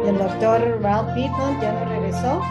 El doctor Ralph Pittman ya no regresó.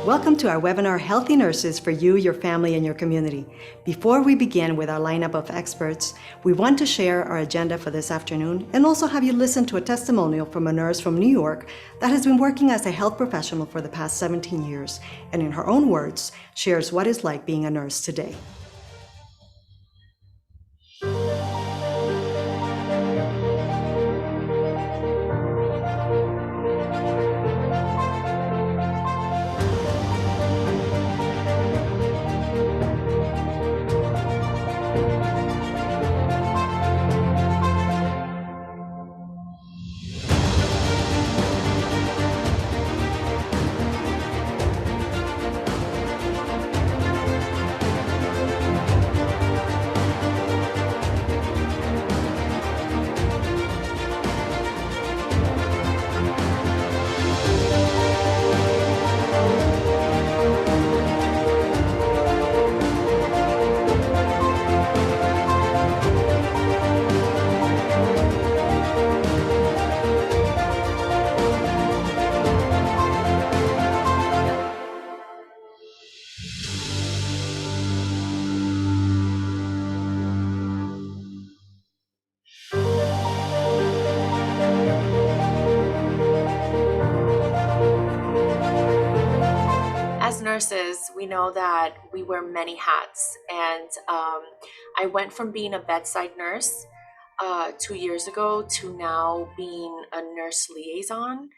Welcome to our webinar, Healthy Nurses for You, Your Family, and Your Community. Before we begin with our lineup of experts, we want to share our agenda for this afternoon and also have you listen to a testimonial from a nurse from New York that has been working as a health professional for the past 17 years, and in her own words, shares what it's like being a nurse today. As nurses, we know that we wear many hats, and I went from being a bedside nurse 2 years ago to now being a nurse liaison,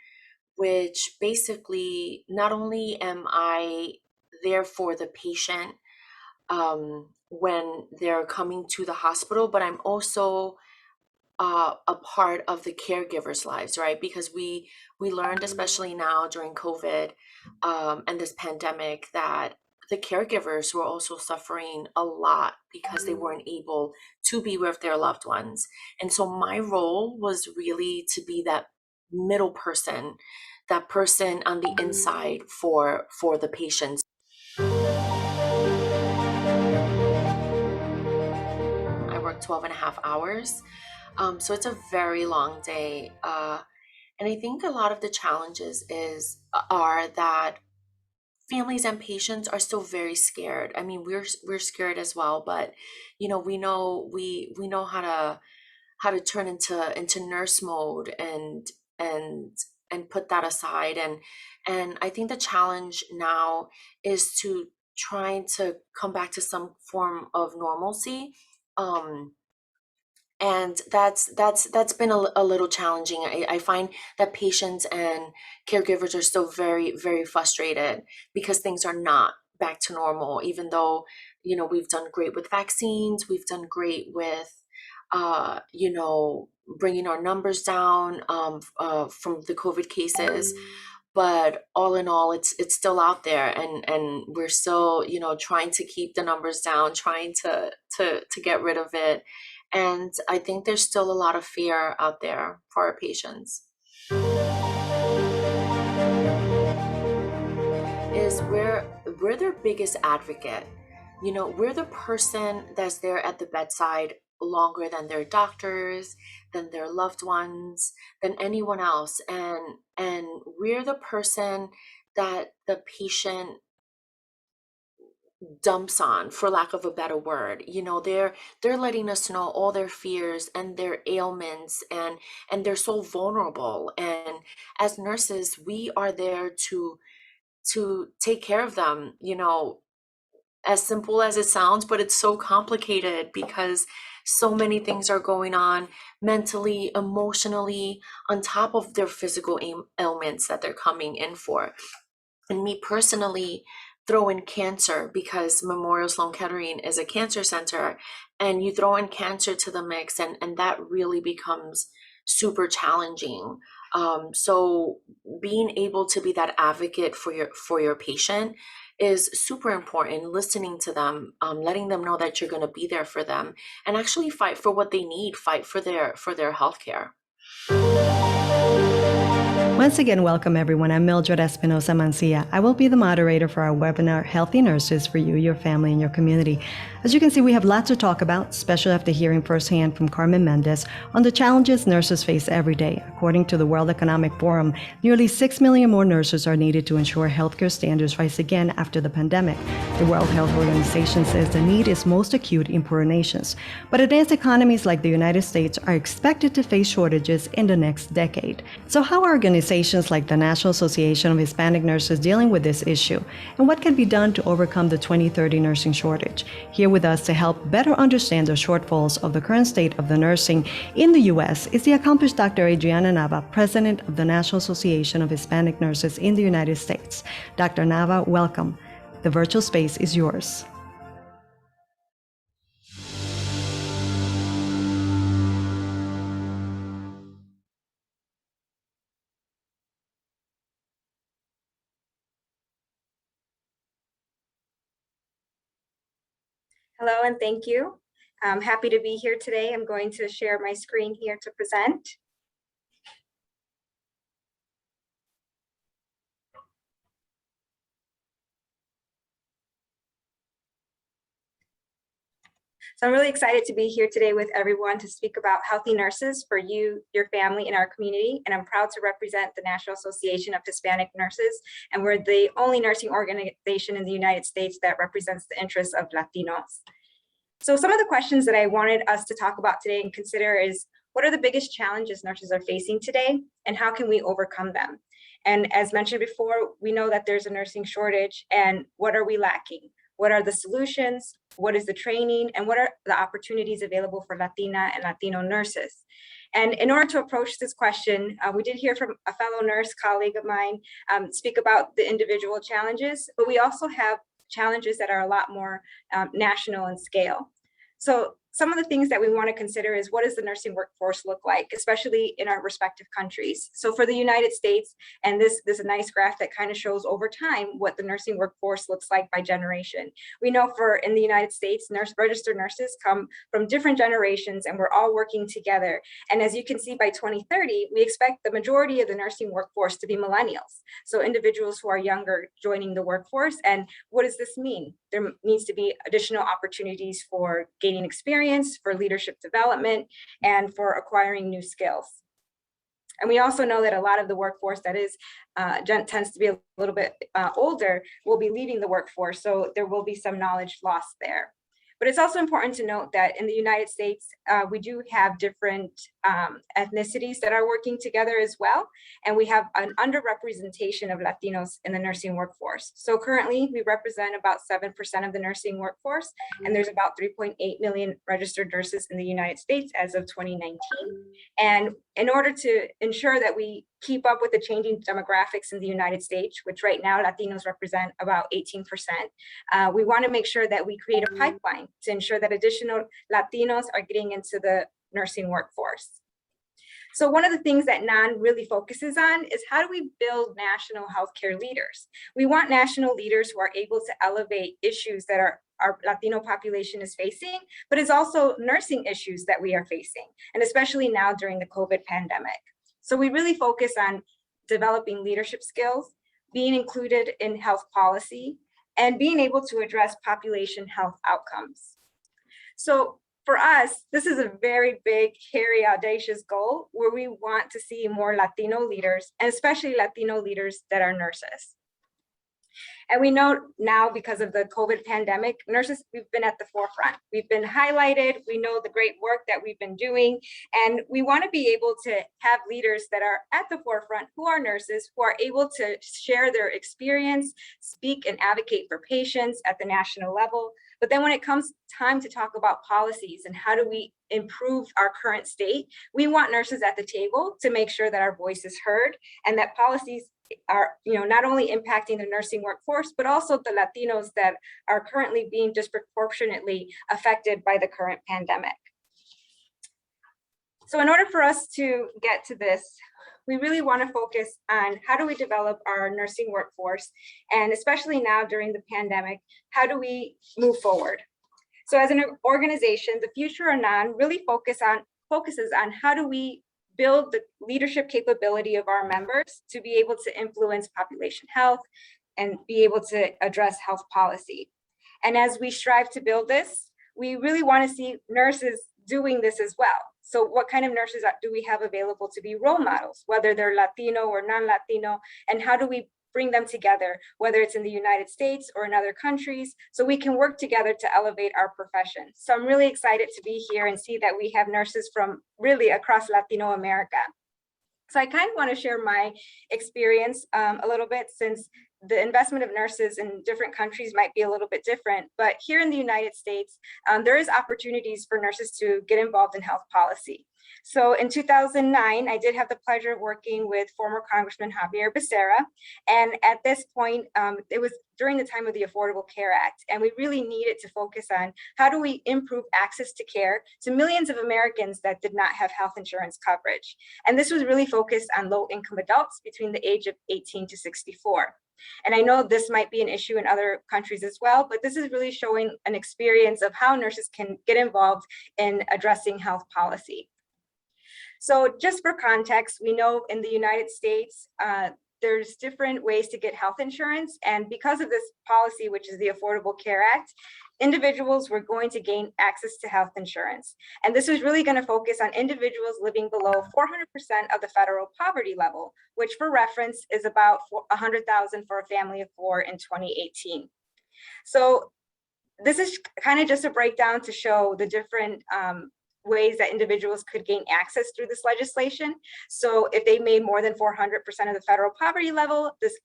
which basically not only am I there for the patient when they're coming to the hospital, but I'm also a part of the caregivers' lives, right? Because we learned, especially now during COVID and this pandemic, that the caregivers were also suffering a lot because they weren't able to be with their loved ones. And so my role was really to be that middle person, that person on the inside for the patients. I work 12 and a half hours. So it's a very long day. And I think a lot of the challenges are that families and patients are still very scared. I mean, we're scared as well, but we know how to turn into nurse mode and and put that aside. And I think the challenge now is to trying to come back to some form of normalcy. Um, and that's been a little challenging. I find that patients and caregivers are still very, very frustrated because things are not back to normal, even though we've done great with vaccines, we've done great with bringing our numbers down from the COVID cases. But all in all, it's still out there, and we're still trying to keep the numbers down, trying to get rid of it. And I think there's still a lot of fear out there for our patients. Is we're their biggest advocate. We're the person that's there at the bedside longer than their doctors, than their loved ones, than anyone else. And we're the person that the patient dumps on, for lack of a better word. They're letting us know all their fears and their ailments, and they're so vulnerable. And as nurses, we are there to take care of them, as simple as it sounds, but it's so complicated because so many things are going on mentally, emotionally, on top of their physical ailments that they're coming in for. And me personally, throw in cancer, because Memorial Sloan Kettering is a cancer center, and you throw in cancer to the mix, and that really becomes super challenging. So being able to be that advocate for your patient is super important. Listening to them, letting them know that you're going to be there for them, and actually fight for what they need, fight for their health care. Once again, welcome everyone. I'm Mildred Espinosa Mancia. I will be the moderator for our webinar, Healthy Nurses for You, Your Family, and Your Community. As you can see, we have lots to talk about, especially after hearing firsthand from Carmen Mendez on the challenges nurses face every day. According to the World Economic Forum, nearly 6 million more nurses are needed to ensure healthcare standards rise again after the pandemic. The World Health Organization says the need is most acute in poorer nations. But advanced economies like the United States are expected to face shortages in the next decade. So how are organizations like the National Association of Hispanic Nurses dealing with this issue? And what can be done to overcome the 2030 nursing shortage? Here with us to help better understand the shortfalls of the current state of the nursing in the U.S. is the accomplished Dr. Adriana Nava, President of the National Association of Hispanic Nurses in the United States. Dr. Nava, welcome. The virtual space is yours. Hello and thank you. I'm happy to be here today. I'm going to share my screen here to present. So I'm really excited to be here today with everyone to speak about healthy nurses for you, your family, and our community. And I'm proud to represent the National Association of Hispanic Nurses. And we're the only nursing organization in the United States that represents the interests of Latinos. So some of the questions that I wanted us to talk about today and consider is, what are the biggest challenges nurses are facing today, and how can we overcome them? And as mentioned before, we know that there's a nursing shortage, and what are we lacking? What are the solutions? What is the training? And what are the opportunities available for Latina and Latino nurses? And in order to approach this question, we did hear from a fellow nurse colleague of mine speak about the individual challenges, but we also have challenges that are a lot more national in scale. So some of the things that we want to consider is, what does the nursing workforce look like, especially in our respective countries? So for the United States, and this is a nice graph that kind of shows over time what the nursing workforce looks like by generation. We know in the United States, registered nurses come from different generations, and we're all working together. And as you can see, by 2030, we expect the majority of the nursing workforce to be millennials. So individuals who are younger joining the workforce. And what does this mean? There needs to be additional opportunities for gaining experience, for leadership development, and for acquiring new skills. And we also know that a lot of the workforce that is tends to be a little bit older will be leaving the workforce, so there will be some knowledge lost there. But it's also important to note that in the United States, we do have different ethnicities that are working together as well. And we have an underrepresentation of Latinos in the nursing workforce. So currently we represent about 7% of the nursing workforce, and there's about 3.8 million registered nurses in the United States as of 2019. And in order to ensure that we keep up with the changing demographics in the United States, which right now Latinos represent about 18%, we want to make sure that we create a pipeline to ensure that additional Latinos are getting into the nursing workforce. So one of the things that NAN really focuses on is, how do we build national healthcare leaders? We want national leaders who are able to elevate issues that our Latino population is facing, but it's also nursing issues that we are facing, and especially now during the COVID pandemic. So we really focus on developing leadership skills, being included in health policy, and being able to address population health outcomes. So for us, this is a very big, hairy, audacious goal where we want to see more Latino leaders, and especially Latino leaders that are nurses. And we know now, because of the COVID pandemic, nurses, we've been at the forefront. We've been highlighted. We know the great work that we've been doing. And we want to be able to have leaders that are at the forefront, who are nurses, who are able to share their experience, speak and advocate for patients at the national level. But then when it comes time to talk about policies and how do we improve our current state, we want nurses at the table to make sure that our voice is heard and that policies are, not only impacting the nursing workforce, but also the Latinos that are currently being disproportionately affected by the current pandemic. So in order for us to get to this, we really want to focus on, how do we develop our nursing workforce? And especially now during the pandemic, how do we move forward? So as an organization, the Future of NAN really focuses on how do we build the leadership capability of our members to be able to influence population health and be able to address health policy. And as we strive to build this, we really want to see nurses doing this as well. So what kind of nurses do we have available to be role models, whether they're Latino or non-Latino, and how do we bring them together, whether it's in the United States or in other countries, so we can work together to elevate our profession. So I'm really excited to be here and see that we have nurses from really across Latino America. So I kind of want to share my experience a little bit, since the investment of nurses in different countries might be a little bit different. But here in the United States, there is opportunities for nurses to get involved in health policy. So in 2009, I did have the pleasure of working with former Congressman Javier Becerra. And at this point, it was during the time of the Affordable Care Act. And we really needed to focus on how do we improve access to care to millions of Americans that did not have health insurance coverage. And this was really focused on low-income adults between the age of 18 to 64. And I know this might be an issue in other countries as well, but this is really showing an experience of how nurses can get involved in addressing health policy. So just for context, we know in the United States, there's different ways to get health insurance. And because of this policy, which is the Affordable Care Act, individuals were going to gain access to health insurance. And this was really going to focus on individuals living below 400% of the federal poverty level, which for reference is about 100,000 for a family of 4 in 2018. So this is kind of just a breakdown to show the different ways that individuals could gain access through this legislation. So if they made more than 400% of the federal poverty level, this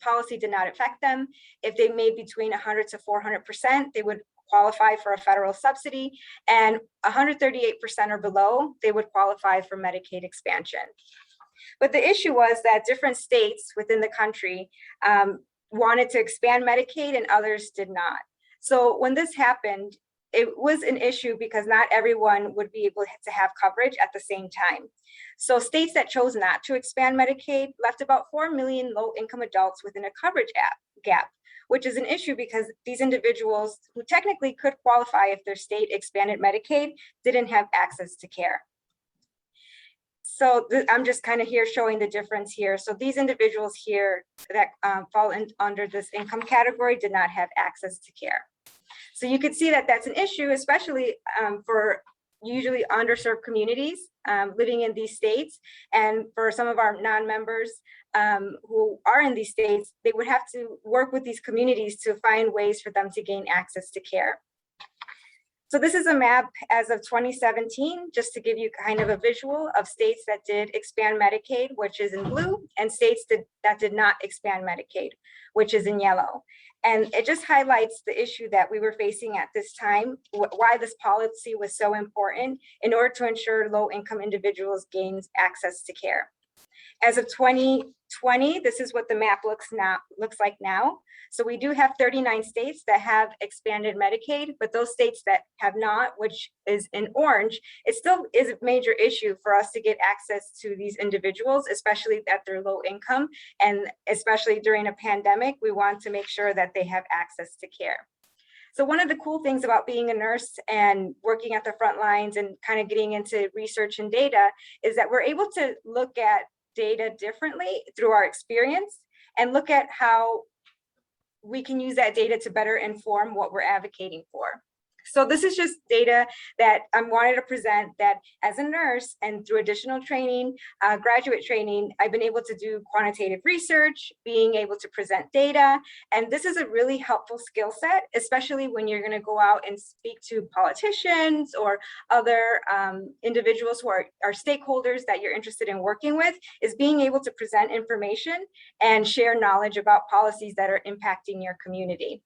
policy did not affect them. If they made between 100 to 400%, they would qualify for a federal subsidy, and 138% or below, they would qualify for Medicaid expansion. But the issue was that different states within the country wanted to expand Medicaid and others did not. So when this happened, it was an issue because not everyone would be able to have coverage at the same time. So states that chose not to expand Medicaid left about 4 million low-income adults within a coverage gap, which is an issue because these individuals who technically could qualify if their state expanded Medicaid didn't have access to care. So I'm just kind of here showing the difference here. So these individuals here that fall under this income category did not have access to care. So you could see that that's an issue, especially for usually underserved communities living in these states. And for some of our non-members who are in these states, they would have to work with these communities to find ways for them to gain access to care. So this is a map as of 2017, just to give you kind of a visual of states that did expand Medicaid, which is in blue, and states that did not expand Medicaid, which is in yellow. And it just highlights the issue that we were facing at this time, why this policy was so important in order to ensure low-income individuals gain access to care. As of 2020, this is what the map looks like now. So we do have 39 states that have expanded Medicaid, but those states that have not, which is in orange, it still is a major issue for us to get access to these individuals, especially at their low income. And especially during a pandemic, we want to make sure that they have access to care. So one of the cool things about being a nurse and working at the front lines and kind of getting into research and data is that we're able to look at data differently through our experience and look at how we can use that data to better inform what we're advocating for. So this is just data that I wanted to present that as a nurse and through additional training, graduate training, I've been able to do quantitative research, being able to present data. And this is a really helpful skill set, especially when you're going to go out and speak to politicians or other individuals who are stakeholders that you're interested in working with, is being able to present information and share knowledge about policies that are impacting your community.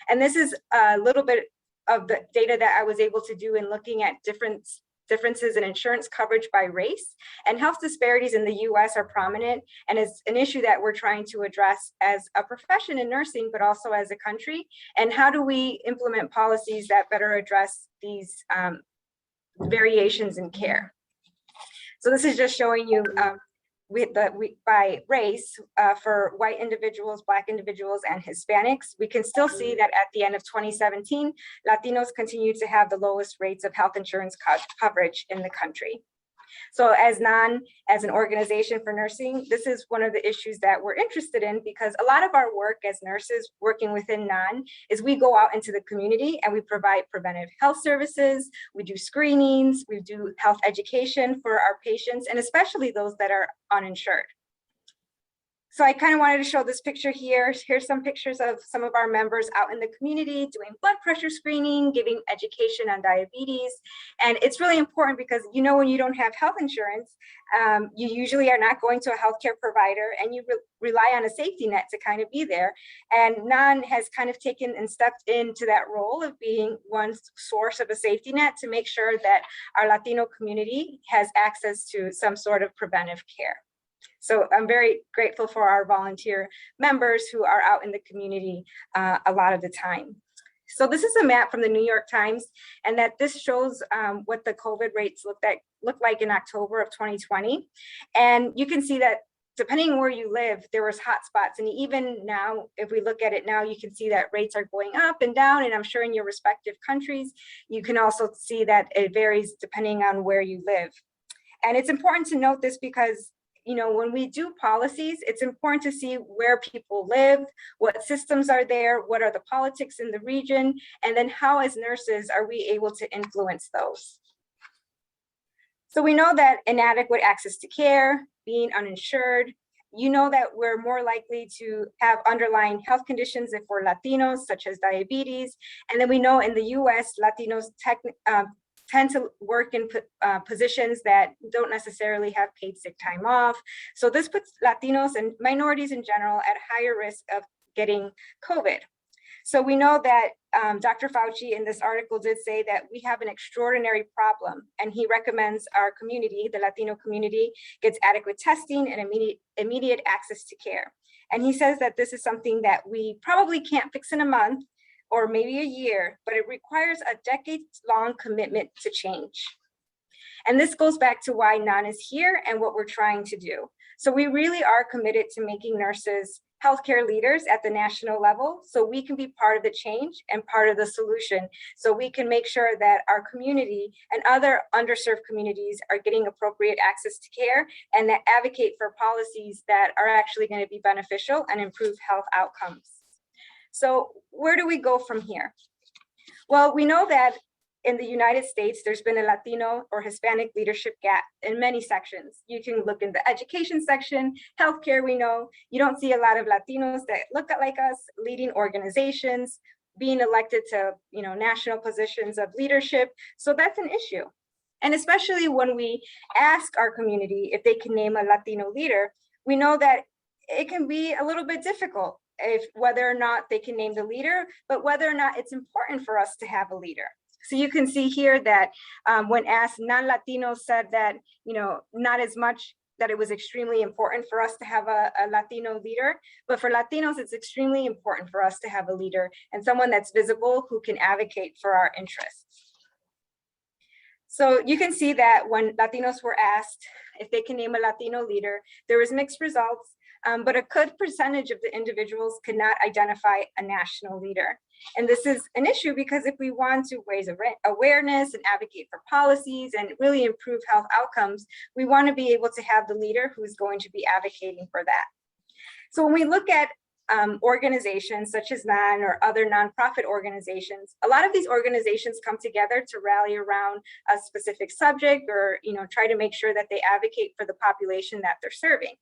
And this is a little bit of the data that I was able to do in looking at differences in insurance coverage by race. And health disparities in the US are prominent, and it's an issue that we're trying to address as a profession in nursing, but also as a country. And how do we implement policies that better address these variations in care? So this is just showing you by race for white individuals, Black individuals, and Hispanics. We can still see that at the end of 2017, Latinos continue to have the lowest rates of health insurance coverage in the country. So as an organization for nursing, this is one of the issues that we're interested in, because a lot of our work as nurses working within NAN is we go out into the community and we provide preventive health services, we do screenings, we do health education for our patients, and especially those that are uninsured. So I kind of wanted to show this picture here. Here's some pictures of some of our members out in the community doing blood pressure screening, giving education on diabetes. And it's really important because, you know, when you don't have health insurance, you usually are not going to a healthcare provider, and you rely on a safety net to kind of be there. And NAN has kind of taken and stepped into that role of being one source of a safety net to make sure that our Latino community has access to some sort of preventive care. So I'm very grateful for our volunteer members who are out in the community a lot of the time. So this is a map from the New York Times, and that this shows what the COVID rates look like in October of 2020. And you can see that depending where you live, there was hot spots. And even now, if we look at it now, you can see that rates are going up and down. And I'm sure in your respective countries, you can also see that it varies depending on where you live. And it's important to note this because, you know, when we do policies, it's important to see where people live, what systems are there, what are the politics in the region, and then how as nurses are we able to influence those. So we know that inadequate access to care, being uninsured, you know that we're more likely to have underlying health conditions if we're Latinos, such as diabetes. And then we know in the US, Latinos tend to work in positions that don't necessarily have paid sick time off. So this puts Latinos and minorities in general at higher risk of getting COVID. So we know that Dr. Fauci in this article did say that we have an extraordinary problem, and he recommends our community, the Latino community, gets adequate testing and immediate access to care. And he says that this is something that we probably can't fix in a month or maybe a year, but it requires a decades-long commitment to change. And this goes back to why NAN is here and what we're trying to do. So we really are committed to making nurses healthcare leaders at the national level, so we can be part of the change and part of the solution, so we can make sure that our community and other underserved communities are getting appropriate access to care, and that advocate for policies that are actually going to be beneficial and improve health outcomes. So where do we go from here? Well, we know that in the United States, there's been a Latino or Hispanic leadership gap in many sections. You can look in the education section, healthcare, we know. You don't see a lot of Latinos that look like us leading organizations, being elected to, you know, national positions of leadership. So that's an issue. And especially when we ask our community if they can name a Latino leader, we know that it can be a little bit difficult if whether or not they can name the leader, but whether or not it's important for us to have a leader. So you can see here that when asked, non-Latinos said that, you know, not as much, that it was extremely important for us to have a Latino leader, but for Latinos, it's extremely important for us to have a leader and someone that's visible who can advocate for our interests. So you can see that when Latinos were asked if they can name a Latino leader, there was mixed results, but a good percentage of the individuals could not identify a national leader. And this is an issue because if we want to raise awareness and advocate for policies and really improve health outcomes, we want to be able to have the leader who is going to be advocating for that. So when we look at organizations such as NAN or other nonprofit organizations, a lot of these organizations come together to rally around a specific subject or, you know, try to make sure that they advocate for the population that they're serving.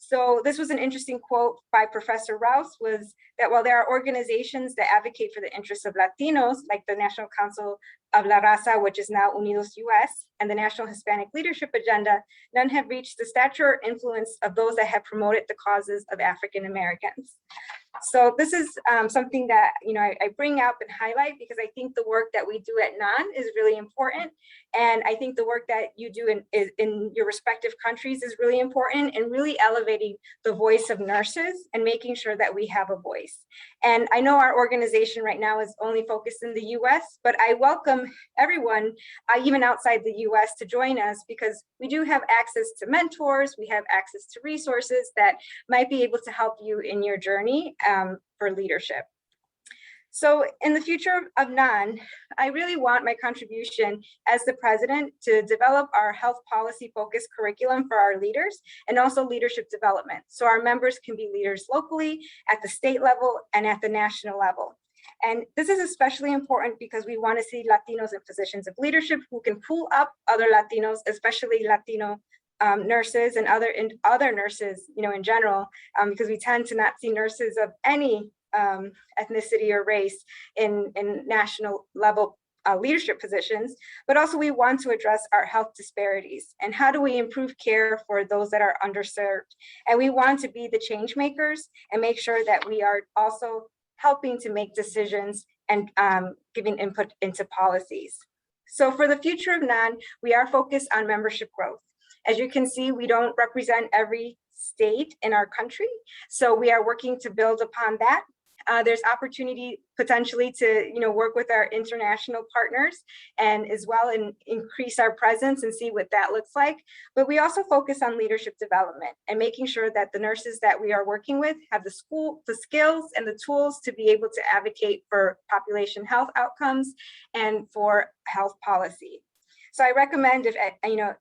So this was an interesting quote by Professor Rouse, was that while there are organizations that advocate for the interests of Latinos, like the National Council of La Raza, which is now Unidos US, and the National Hispanic Leadership Agenda, none have reached the stature or influence of those that have promoted the causes of African Americans. So this is something that, you know, I bring up and highlight because I think the work that we do at NAN is really important. And I think the work that you do in your respective countries is really important, and really elevating the voice of nurses and making sure that we have a voice. And I know our organization right now is only focused in the US, but I welcome everyone, even outside the US, to join us because we do have access to mentors, we have access to resources that might be able to help you in your journey for leadership. So in the future of NAN, I really want my contribution as the president to develop our health policy focused curriculum for our leaders and also leadership development. So our members can be leaders locally, at the state level, and at the national level. And this is especially important because we want to see Latinos in positions of leadership who can pull up other Latinos, especially Latino nurses and other nurses, in general, because we tend to not see nurses of any ethnicity or race in national level leadership positions, but also we want to address our health disparities and how do we improve care for those that are underserved. And we want to be the change makers and make sure that we are also helping to make decisions and giving input into policies. So for the future of NAN, we are focused on membership growth. As you can see, we don't represent every state in our country, so we are working to build upon that. There's opportunity potentially to work with our international partners and as well and increase our presence and see what that looks like. But we also focus on leadership development and making sure that the nurses that we are working with have the skills and the tools to be able to advocate for population health outcomes and for health policy. So I recommend if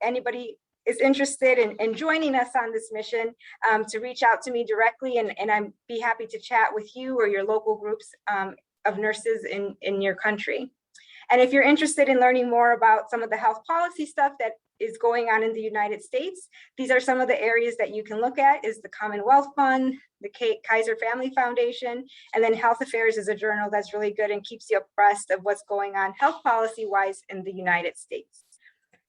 anybody is interested in joining us on this mission, to reach out to me directly, and I'd be happy to chat with you or your local groups of nurses in your country. And if you're interested in learning more about some of the health policy stuff that is going on in the United States, these are some of the areas that you can look at is the Commonwealth Fund, the Kaiser Family Foundation, and then Health Affairs is a journal that's really good and keeps you abreast of what's going on health policy-wise in the United States.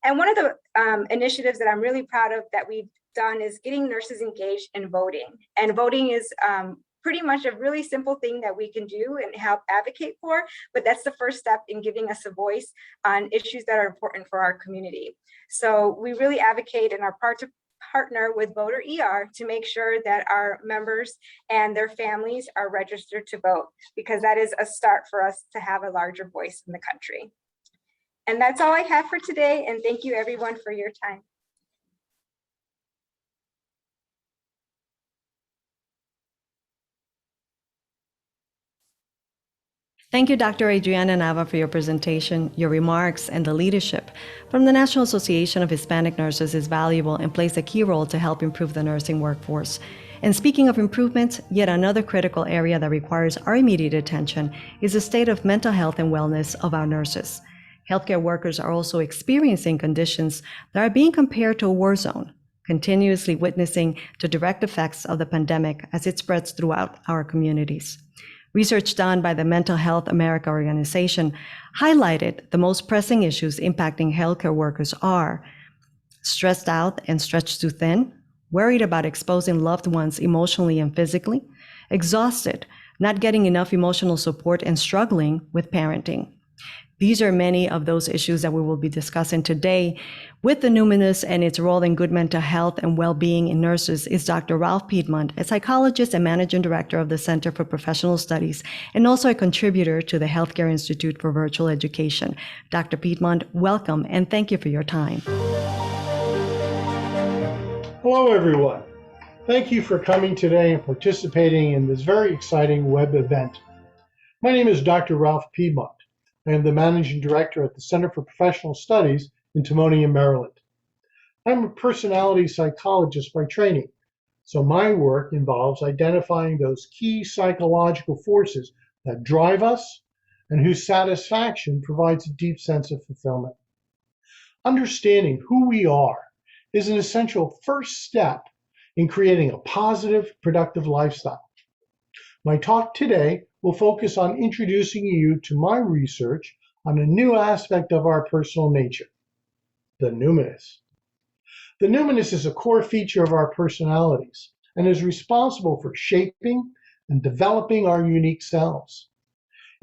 And one of the initiatives that I'm really proud of that we've done is getting nurses engaged in voting. And voting is pretty much a really simple thing that we can do and help advocate for, but that's the first step in giving us a voice on issues that are important for our community. So we really advocate and are partner with Voter ER to make sure that our members and their families are registered to vote, because that is a start for us to have a larger voice in the country. And that's all I have for today. And thank you everyone for your time. Thank you, Dr. Adriana Nava, for your presentation. Your remarks and the leadership from the National Association of Hispanic Nurses is valuable and plays a key role to help improve the nursing workforce. And speaking of improvement, yet another critical area that requires our immediate attention is the state of mental health and wellness of our nurses. Healthcare workers are also experiencing conditions that are being compared to a war zone, continuously witnessing the direct effects of the pandemic as it spreads throughout our communities. Research done by the Mental Health America organization highlighted the most pressing issues impacting healthcare workers are stressed out and stretched too thin, worried about exposing loved ones emotionally and physically, exhausted, not getting enough emotional support, and struggling with parenting. These are many of those issues that we will be discussing today. With the Numinous and its role in good mental health and well-being in nurses is Dr. Ralph Piedmont, a psychologist and managing director of the Center for Professional Studies, and also a contributor to the Healthcare Institute for Virtual Education. Dr. Piedmont, welcome, and thank you for your time. Hello, everyone. Thank you for coming today and participating in this very exciting web event. My name is Dr. Ralph Piedmont. I am the Managing Director at the Center for Professional Studies in Timonium, Maryland. I'm a personality psychologist by training, so my work involves identifying those key psychological forces that drive us and whose satisfaction provides a deep sense of fulfillment. Understanding who we are is an essential first step in creating a positive, productive lifestyle. My talk today will focus on introducing you to my research on a new aspect of our personal nature, the numinous. The numinous is a core feature of our personalities and is responsible for shaping and developing our unique selves.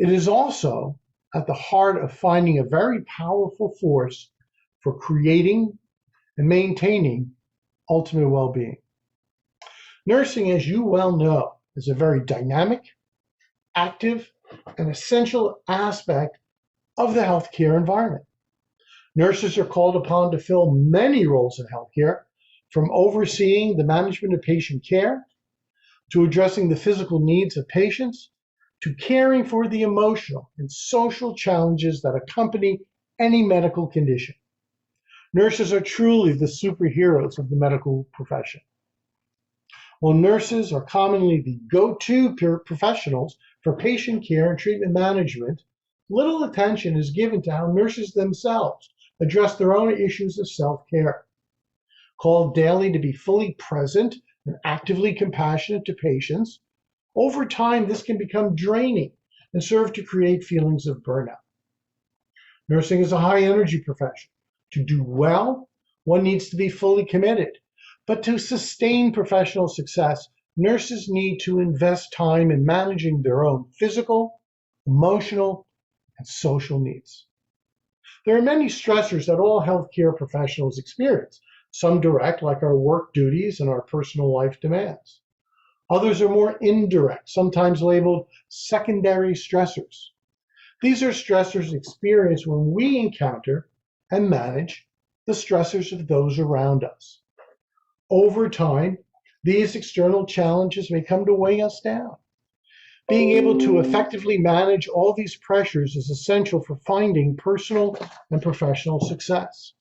It is also at the heart of finding a very powerful force for creating and maintaining ultimate well-being. Nursing, as you well know, is a very dynamic, active, and essential aspect of the healthcare environment. Nurses are called upon to fill many roles in healthcare, from overseeing the management of patient care, to addressing the physical needs of patients, to caring for the emotional and social challenges that accompany any medical condition. Nurses are truly the superheroes of the medical profession. While nurses are commonly the go-to professionals for patient care and treatment management, little attention is given to how nurses themselves address their own issues of self-care. Called daily to be fully present and actively compassionate to patients, over time this can become draining and serve to create feelings of burnout. Nursing is a high-energy profession. To do well, one needs to be fully committed. But to sustain professional success, nurses need to invest time in managing their own physical, emotional, and social needs. There are many stressors that all healthcare professionals experience, some direct, like our work duties and our personal life demands. Others are more indirect, sometimes labeled secondary stressors. These are stressors experienced when we encounter and manage the stressors of those around us. Over time, these external challenges may come to weigh us down. Being able to effectively manage all these pressures is essential for finding personal and professional success.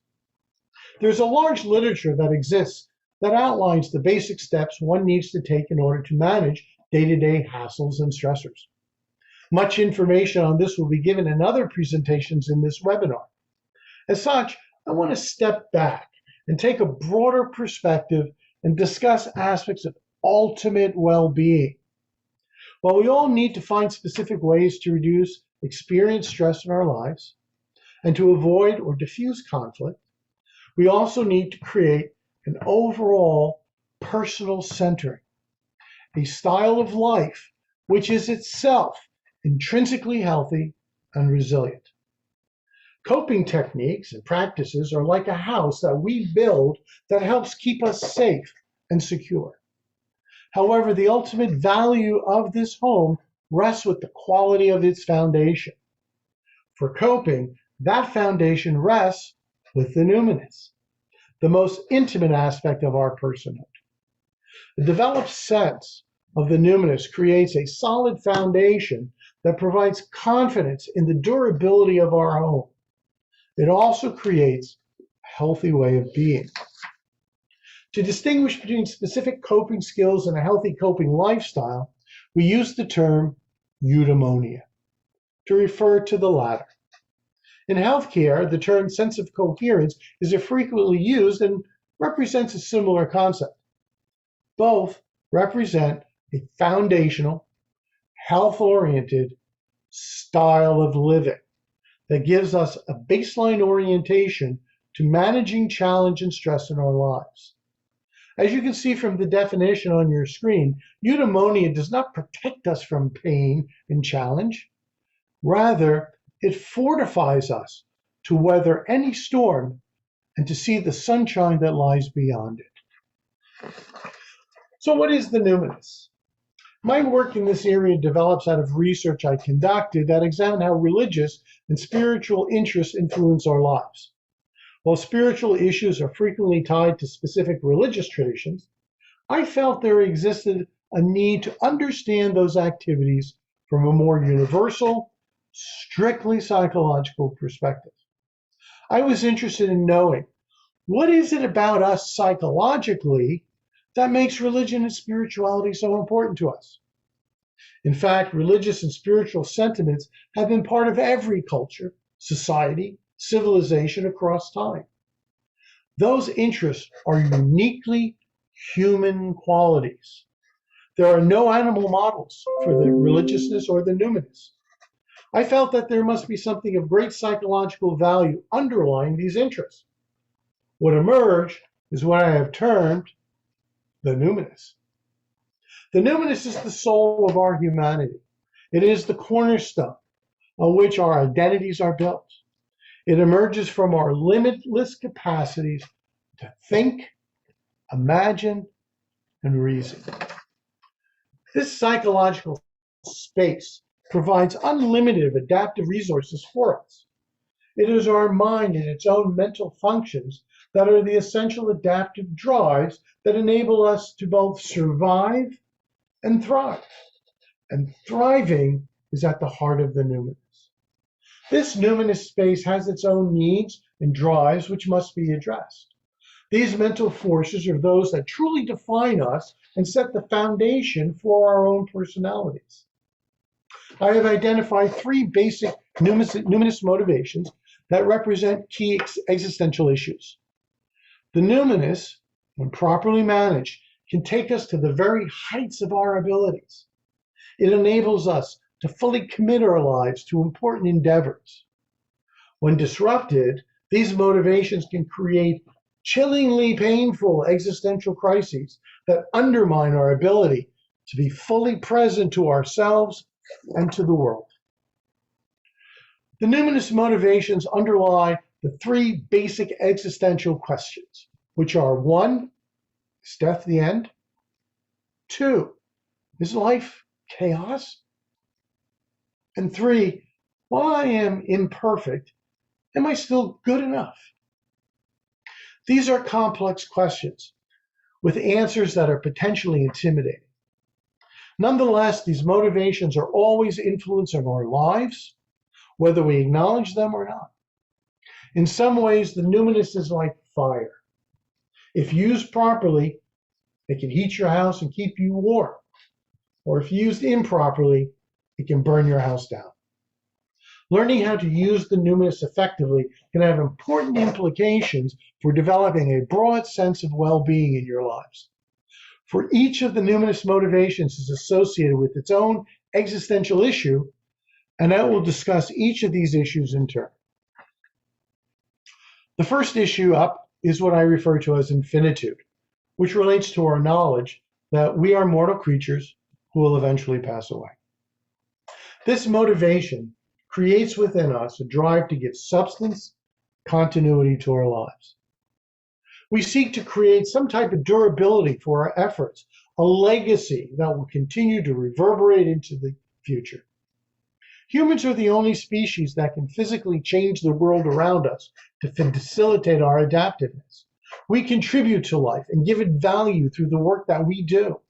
There's a large literature that exists that outlines the basic steps one needs to take in order to manage day-to-day hassles and stressors. Much information on this will be given in other presentations in this webinar. As such, I want to step back and take a broader perspective and discuss aspects of ultimate well-being. While we all need to find specific ways to reduce experienced stress in our lives and to avoid or diffuse conflict, we also need to create an overall personal centering, a style of life which is itself intrinsically healthy and resilient. Coping techniques and practices are like a house that we build that helps keep us safe and secure. However, the ultimate value of this home rests with the quality of its foundation. For coping, that foundation rests with the numinous, the most intimate aspect of our personhood. The developed sense of the numinous creates a solid foundation that provides confidence in the durability of our home. It also creates a healthy way of being. To distinguish between specific coping skills and a healthy coping lifestyle, we use the term eudaimonia to refer to the latter. In healthcare, the term sense of coherence is frequently used and represents a similar concept. Both represent a foundational, health-oriented style of living that gives us a baseline orientation to managing challenge and stress in our lives. As you can see from the definition on your screen, eudaimonia does not protect us from pain and challenge. Rather, it fortifies us to weather any storm and to see the sunshine that lies beyond it. So what is the numinous? My work in this area develops out of research I conducted that examined how religious and spiritual interests influence our lives. While spiritual issues are frequently tied to specific religious traditions, I felt there existed a need to understand those activities from a more universal, strictly psychological perspective. I was interested in knowing, what is it about us psychologically that makes religion and spirituality so important to us? In fact, religious and spiritual sentiments have been part of every culture, society, civilization across time. Those interests are uniquely human qualities. There are no animal models for the religiousness or the numinous. I felt that there must be something of great psychological value underlying these interests. What emerged is what I have termed the numinous. The numinous is the soul of our humanity. It is the cornerstone on which our identities are built. It emerges from our limitless capacities to think, imagine, and reason. This psychological space provides unlimited adaptive resources for us. It is our mind and its own mental functions that are the essential adaptive drives that enable us to both survive and thrive. and thriving is at the heart of the numinous. This numinous space has its own needs and drives which must be addressed. These mental forces are those that truly define us and set the foundation for our own personalities. I have identified three basic numinous motivations that represent key existential issues. The numinous, when properly managed, can take us to the very heights of our abilities. It enables us to fully commit our lives to important endeavors. When disrupted, these motivations can create chillingly painful existential crises that undermine our ability to be fully present to ourselves and to the world. The numinous motivations underlie the three basic existential questions, which are: 1, is death the end? 2, is life chaos? And 3, while I am imperfect, am I still good enough? These are complex questions with answers that are potentially intimidating. Nonetheless, these motivations are always influencing our lives, whether we acknowledge them or not. In some ways, the numinous is like fire. If used properly, it can heat your house and keep you warm. Or if used improperly, it can burn your house down. Learning how to use the numinous effectively can have important implications for developing a broad sense of well-being in your lives. For each of the numinous motivations is associated with its own existential issue, and I will discuss each of these issues in turn. The first issue up is what I refer to as infinitude, which relates to our knowledge that we are mortal creatures who will eventually pass away. This motivation creates within us a drive to give substance, continuity to our lives. We seek to create some type of durability for our efforts, a legacy that will continue to reverberate into the future. Humans are the only species that can physically change the world around us to facilitate our adaptiveness. We contribute to life and give it value through the work that we do.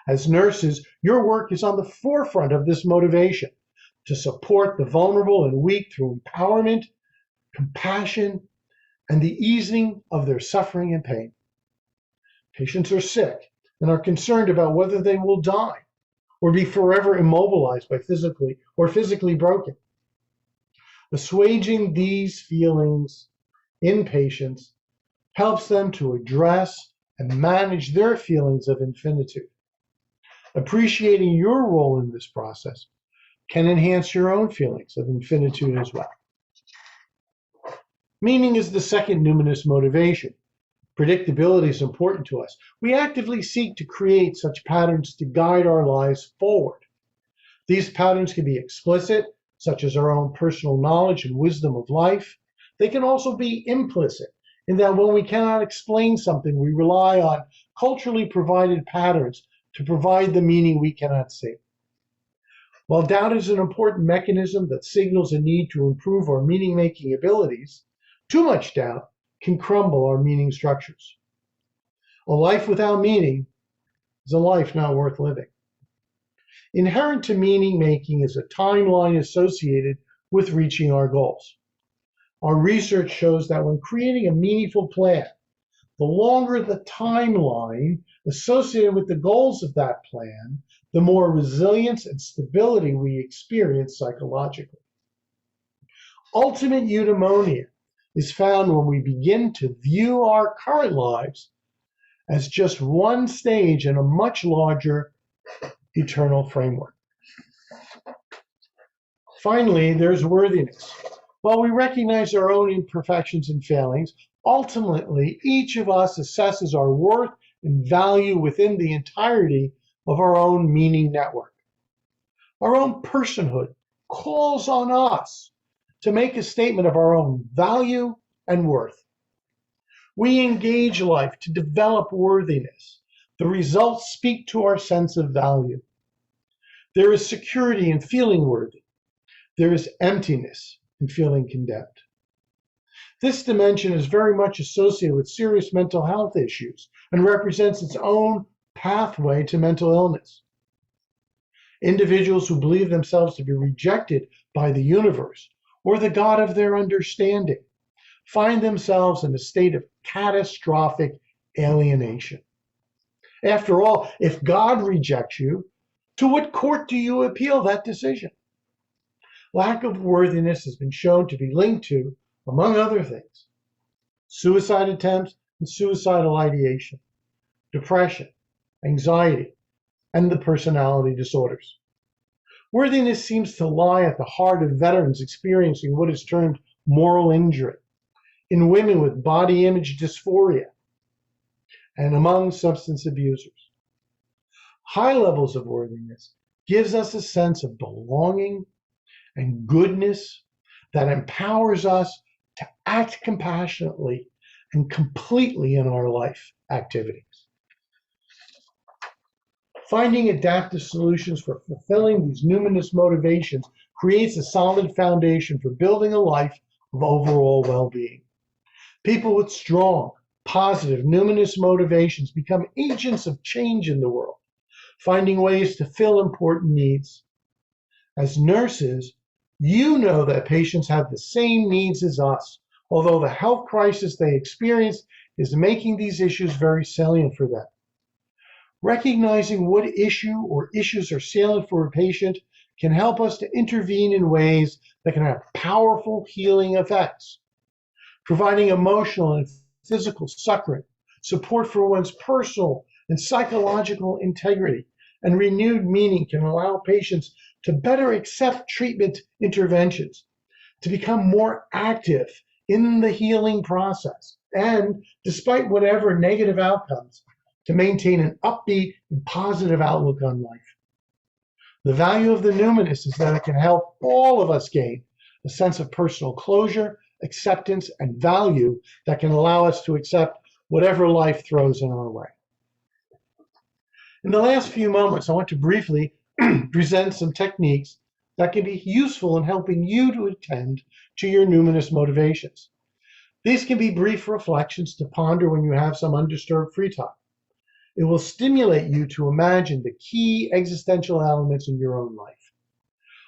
As nurses, your work is on the forefront of this motivation to support the vulnerable and weak through empowerment, compassion, and the easing of their suffering and pain. Patients are sick and are concerned about whether they will die or be forever immobilized by physically broken. Assuaging these feelings in patients helps them to address and manage their feelings of infinitude. Appreciating your role in this process can enhance your own feelings of infinitude as well. Meaning is the second numinous motivation. Predictability is important to us. We actively seek to create such patterns to guide our lives forward. These patterns can be explicit, such as our own personal knowledge and wisdom of life. They can also be implicit, in that when we cannot explain something, we rely on culturally provided patterns to provide the meaning we cannot see. While doubt is an important mechanism that signals a need to improve our meaning-making abilities, too much doubt can crumble our meaning structures. A life without meaning is a life not worth living. Inherent to meaning-making is a timeline associated with reaching our goals. Our research shows that when creating a meaningful plan, the longer the timeline associated with the goals of that plan, the more resilience and stability we experience psychologically. Ultimate eudaimonia is found when we begin to view our current lives as just one stage in a much larger eternal framework. Finally, there's worthiness. While we recognize our own imperfections and failings, ultimately, each of us assesses our worth and value within the entirety of our own meaning network. Our own personhood calls on us to make a statement of our own value and worth. We engage life to develop worthiness. The results speak to our sense of value. There is security in feeling worthy. There is emptiness in feeling condemned. This dimension is very much associated with serious mental health issues and represents its own pathway to mental illness. Individuals who believe themselves to be rejected by the universe or the God of their understanding find themselves in a state of catastrophic alienation. After all, if God rejects you, to what court do you appeal that decision? Lack of worthiness has been shown to be linked to, among other things, suicide attempts and suicidal ideation, depression, anxiety, and the personality disorders. Worthiness seems to lie at the heart of veterans experiencing what is termed moral injury, in women with body image dysphoria, and among substance abusers. High levels of worthiness gives us a sense of belonging and goodness that empowers us to act compassionately and completely in our life activities. Finding adaptive solutions for fulfilling these numinous motivations creates a solid foundation for building a life of overall well-being. People with strong, positive, numinous motivations become agents of change in the world, finding ways to fill important needs. As nurses, you know that patients have the same needs as us, although the health crisis they experience is making these issues very salient for them. Recognizing what issue or issues are salient for a patient can help us to intervene in ways that can have powerful healing effects. Providing emotional and physical succor, support for one's personal and psychological integrity, and renewed meaning can allow patients to better accept treatment interventions, to become more active in the healing process, and despite whatever negative outcomes, to maintain an upbeat and positive outlook on life. The value of the numinous is that it can help all of us gain a sense of personal closure, acceptance, and value that can allow us to accept whatever life throws in our way. In the last few moments, I want to briefly present some techniques that can be useful in helping you to attend to your numinous motivations. These can be brief reflections to ponder when you have some undisturbed free time. It will stimulate you to imagine the key existential elements in your own life.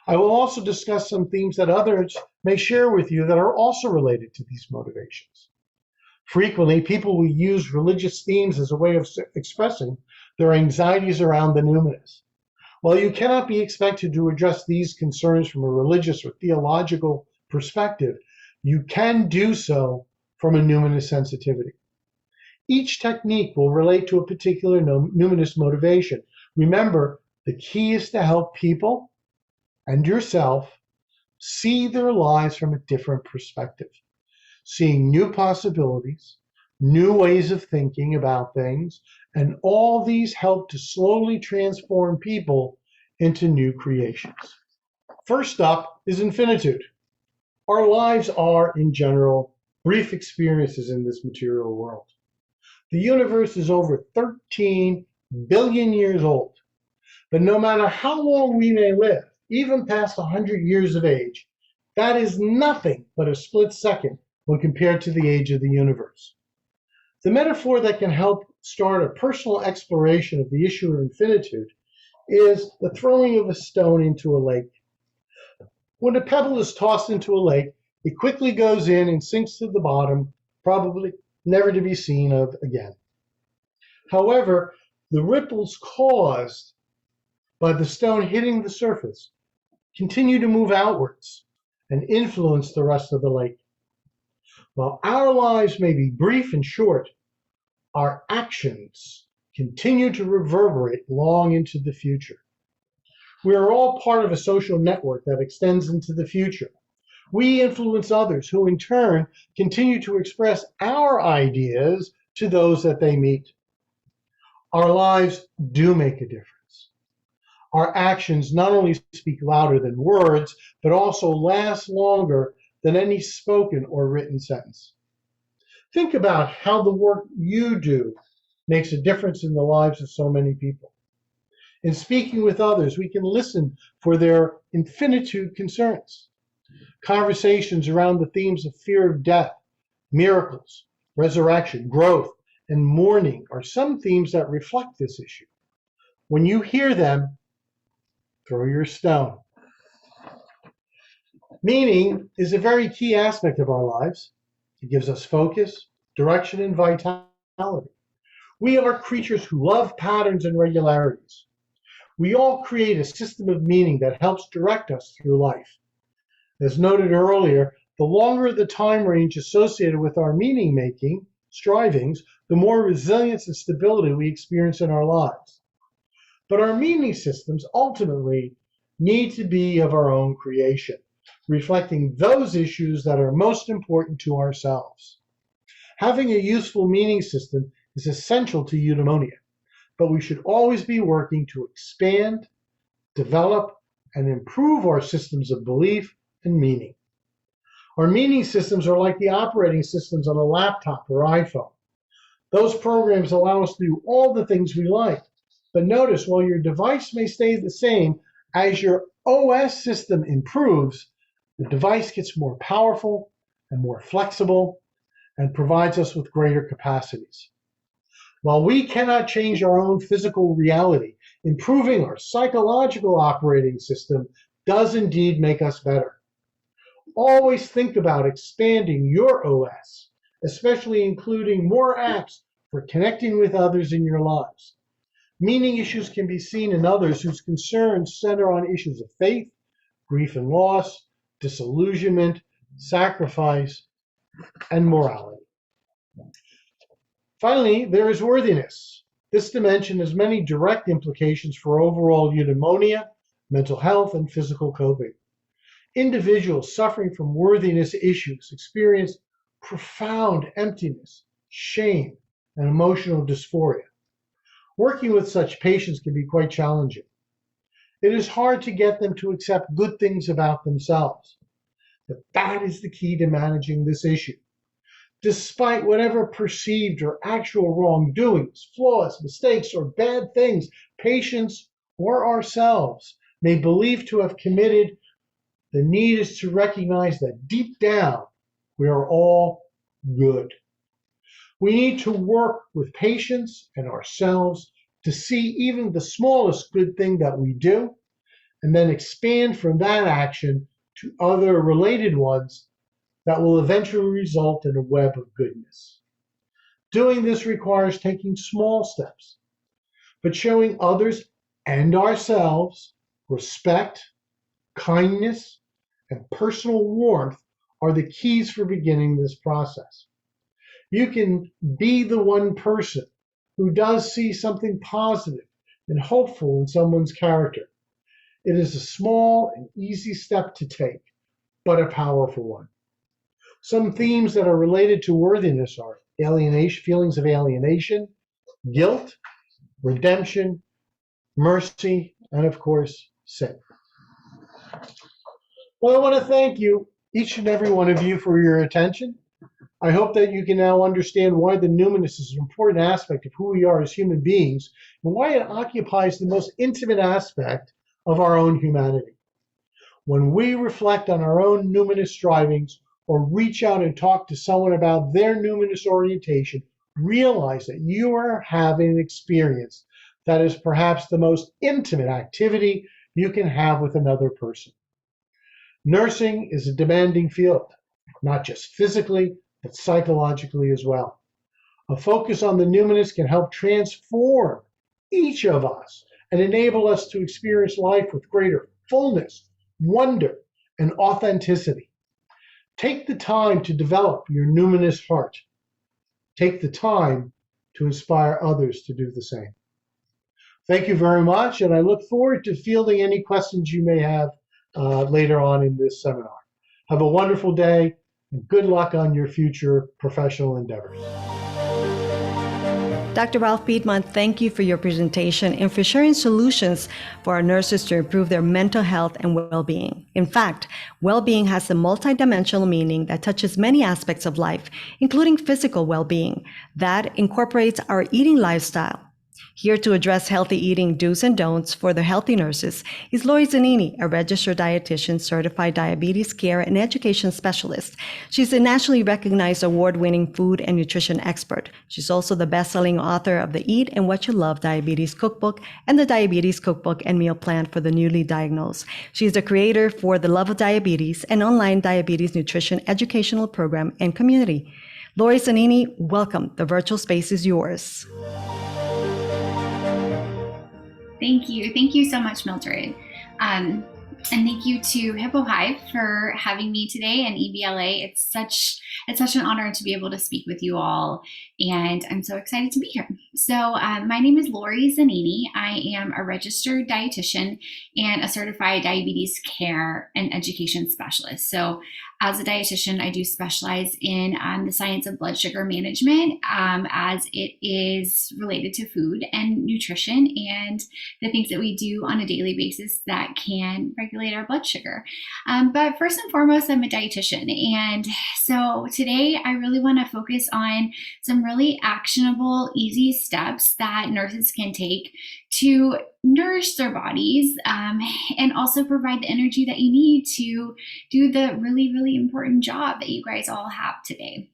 I will also discuss some themes that others may share with you that are also related to these motivations. Frequently, people will use religious themes as a way of expressing their anxieties around the numinous. While you cannot be expected to address these concerns from a religious or theological perspective, you can do so from a numinous sensitivity. Each technique will relate to a particular numinous motivation. Remember, the key is to help people and yourself see their lives from a different perspective, seeing new possibilities, new ways of thinking about things, and all these help to slowly transform people into new creations. First up is infinitude. Our lives are, in general, brief experiences in this material world. The universe is over 13 billion years old, but no matter how long we may live, even past 100 years of age, that is nothing but a split second when compared to the age of the universe. The metaphor that can help start a personal exploration of the issue of infinitude is the throwing of a stone into a lake. When a pebble is tossed into a lake, it quickly goes in and sinks to the bottom, probably never to be seen of again. However, the ripples caused by the stone hitting the surface continue to move outwards and influence the rest of the lake. While our lives may be brief and short, our actions continue to reverberate long into the future. We are all part of a social network that extends into the future. We influence others who in turn continue to express our ideas to those that they meet. Our lives do make a difference. Our actions not only speak louder than words, but also last longer than any spoken or written sentence. Think about how the work you do makes a difference in the lives of so many people. In speaking with others, we can listen for their infinitude concerns. Conversations around the themes of fear of death, miracles, resurrection, growth, and mourning are some themes that reflect this issue. When you hear them, throw your stone. Meaning is a very key aspect of our lives. It gives us focus, direction, and vitality. We are creatures who love patterns and regularities. We all create a system of meaning that helps direct us through life. As noted earlier, the longer the time range associated with our meaning-making strivings, the more resilience and stability we experience in our lives. But our meaning systems ultimately need to be of our own creation, reflecting those issues that are most important to ourselves. Having a useful meaning system is essential to eudaimonia, but we should always be working to expand, develop, and improve our systems of belief and meaning. Our meaning systems are like the operating systems on a laptop or iPhone. Those programs allow us to do all the things we like. But notice, while your device may stay the same, as your OS system improves, the device gets more powerful and more flexible and provides us with greater capacities. While we cannot change our own physical reality, improving our psychological operating system does indeed make us better. Always think about expanding your OS, especially including more apps for connecting with others in your lives. Meaning issues can be seen in others whose concerns center on issues of faith, grief and loss, disillusionment, sacrifice, and morality. Finally, there is worthiness. This dimension has many direct implications for overall eudaimonia, mental health, and physical coping. Individuals suffering from worthiness issues experience profound emptiness, shame, and emotional dysphoria. Working with such patients can be quite challenging. It is hard to get them to accept good things about themselves. But that is the key to managing this issue. Despite whatever perceived or actual wrongdoings, flaws, mistakes, or bad things patients or ourselves may believe to have committed, the need is to recognize that deep down, we are all good. We need to work with patients and ourselves to see even the smallest good thing that we do, and then expand from that action to other related ones that will eventually result in a web of goodness. Doing this requires taking small steps, but showing others and ourselves respect, kindness, and personal warmth are the keys for beginning this process. You can be the one person who does see something positive and hopeful in someone's character. It is a small and easy step to take, but a powerful one. Some themes that are related to worthiness are alienation, feelings of alienation, guilt, redemption, mercy, and of course, sin. Well, I want to thank you, each and every one of you, for your attention. I hope that you can now understand why the numinous is an important aspect of who we are as human beings and why it occupies the most intimate aspect of our own humanity. When we reflect on our own numinous strivings or reach out and talk to someone about their numinous orientation, realize that you are having an experience that is perhaps the most intimate activity you can have with another person. Nursing is a demanding field, not just physically, but psychologically as well. A focus on the numinous can help transform each of us and enable us to experience life with greater fullness, wonder, and authenticity. Take the time to develop your numinous heart. Take the time to inspire others to do the same. Thank you very much, and I look forward to fielding any questions you may have later on in this seminar. Have a wonderful day, and good luck on your future professional endeavors. Dr. Ralph Piedmont, thank you for your presentation and for sharing solutions for our nurses to improve their mental health and well-being. In fact, well-being has a multidimensional meaning that touches many aspects of life, including physical well-being. That incorporates our eating lifestyle, Here to address healthy eating do's and don'ts for the healthy nurses is Lori Zanini, a registered dietitian, certified diabetes care and education specialist. She's a nationally recognized award-winning food and nutrition expert. She's also the best-selling author of the Eat and What You Love Diabetes Cookbook and the Diabetes Cookbook and Meal Plan for the Newly Diagnosed. She's the creator for The Love of Diabetes, an online diabetes nutrition educational program and community. Lori Zanini, welcome. The virtual space is yours. Thank you. Thank you so much, Mildred. And thank you to Hippo HIVE for having me today and EBLA. It's such an honor to be able to speak with you all, and I'm so excited to be here. So my name is Lori Zanini. I am a registered dietitian and a certified diabetes care and education specialist. So as a dietitian, I do specialize in the science of blood sugar management as it is related to food and nutrition and the things that we do on a daily basis that can regulate our blood sugar. But first and foremost, I'm a dietitian. And so today I really want to focus on some really actionable, easy steps that nurses can take to nourish their bodies and also provide the energy that you need to do the really, really important job that you guys all have today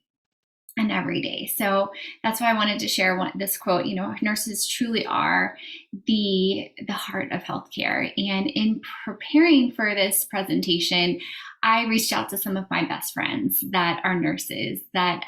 and every day. So that's why I wanted to share this quote. You know, nurses truly are the heart of healthcare. And in preparing for this presentation, I reached out to some of my best friends that are nurses that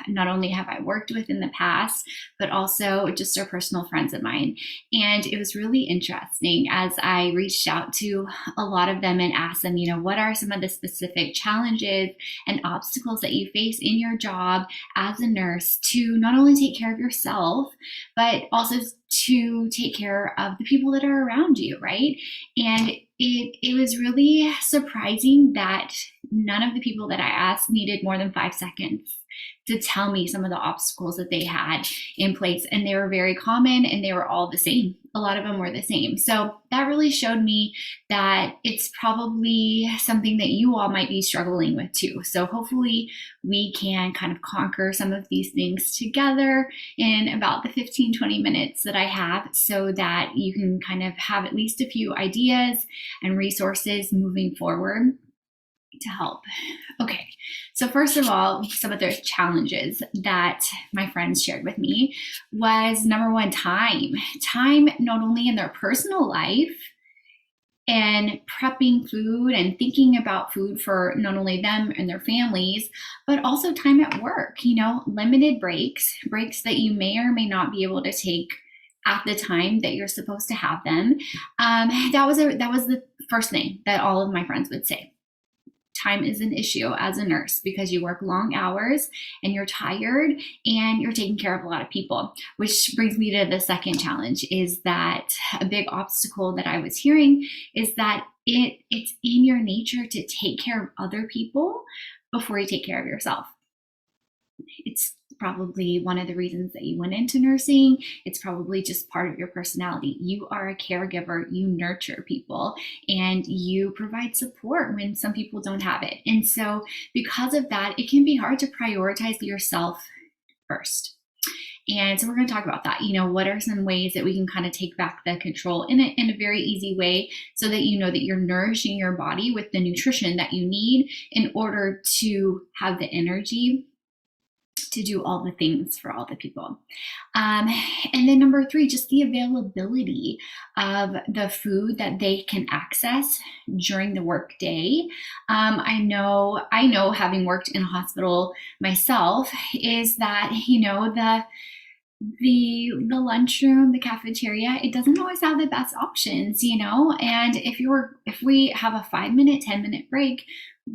not only have I worked with in the past, but also just are personal friends of mine. And it was really interesting as I reached out to a lot of them and asked them, you know, what are some of the specific challenges and obstacles that you face in your job as a nurse to not only take care of yourself, but also to take care of the people that are around you, right? And it was really surprising that none of the people that I asked needed more than 5 seconds to tell me some of the obstacles that they had in place. And they were very common and they were all the same. A lot of them were the same. So that really showed me that it's probably something that you all might be struggling with too. So hopefully we can kind of conquer some of these things together in about the 15-20 minutes that I have so that you can kind of have at least a few ideas and resources moving forward to help. Okay, so first of all, some of the challenges that my friends shared with me was number one, time. Time not only in their personal life and prepping food and thinking about food for not only them and their families, but also time at work, you know, limited breaks that you may or may not be able to take at the time that you're supposed to have them. That was the first thing that all of my friends would say. Time is an issue as a nurse because you work long hours and you're tired and you're taking care of a lot of people, which brings me to the second challenge is that a big obstacle that I was hearing is that it's in your nature to take care of other people before you take care of yourself. It's probably one of the reasons that you went into nursing. It's probably just part of your personality. You are a caregiver, you nurture people, and you provide support when some people don't have it. And so because of that, it can be hard to prioritize yourself first. And so we're going to talk about that. You know, what are some ways that we can kind of take back the control in a very easy way so that you know that you're nourishing your body with the nutrition that you need in order to have the energy to do all the things for all the people. And then number three, just the availability of the food that they can access during the work day. I know having worked in a hospital myself is that, you know, the lunchroom, the cafeteria, it doesn't always have the best options, you know, and if we have a 5-minute, 10-minute break,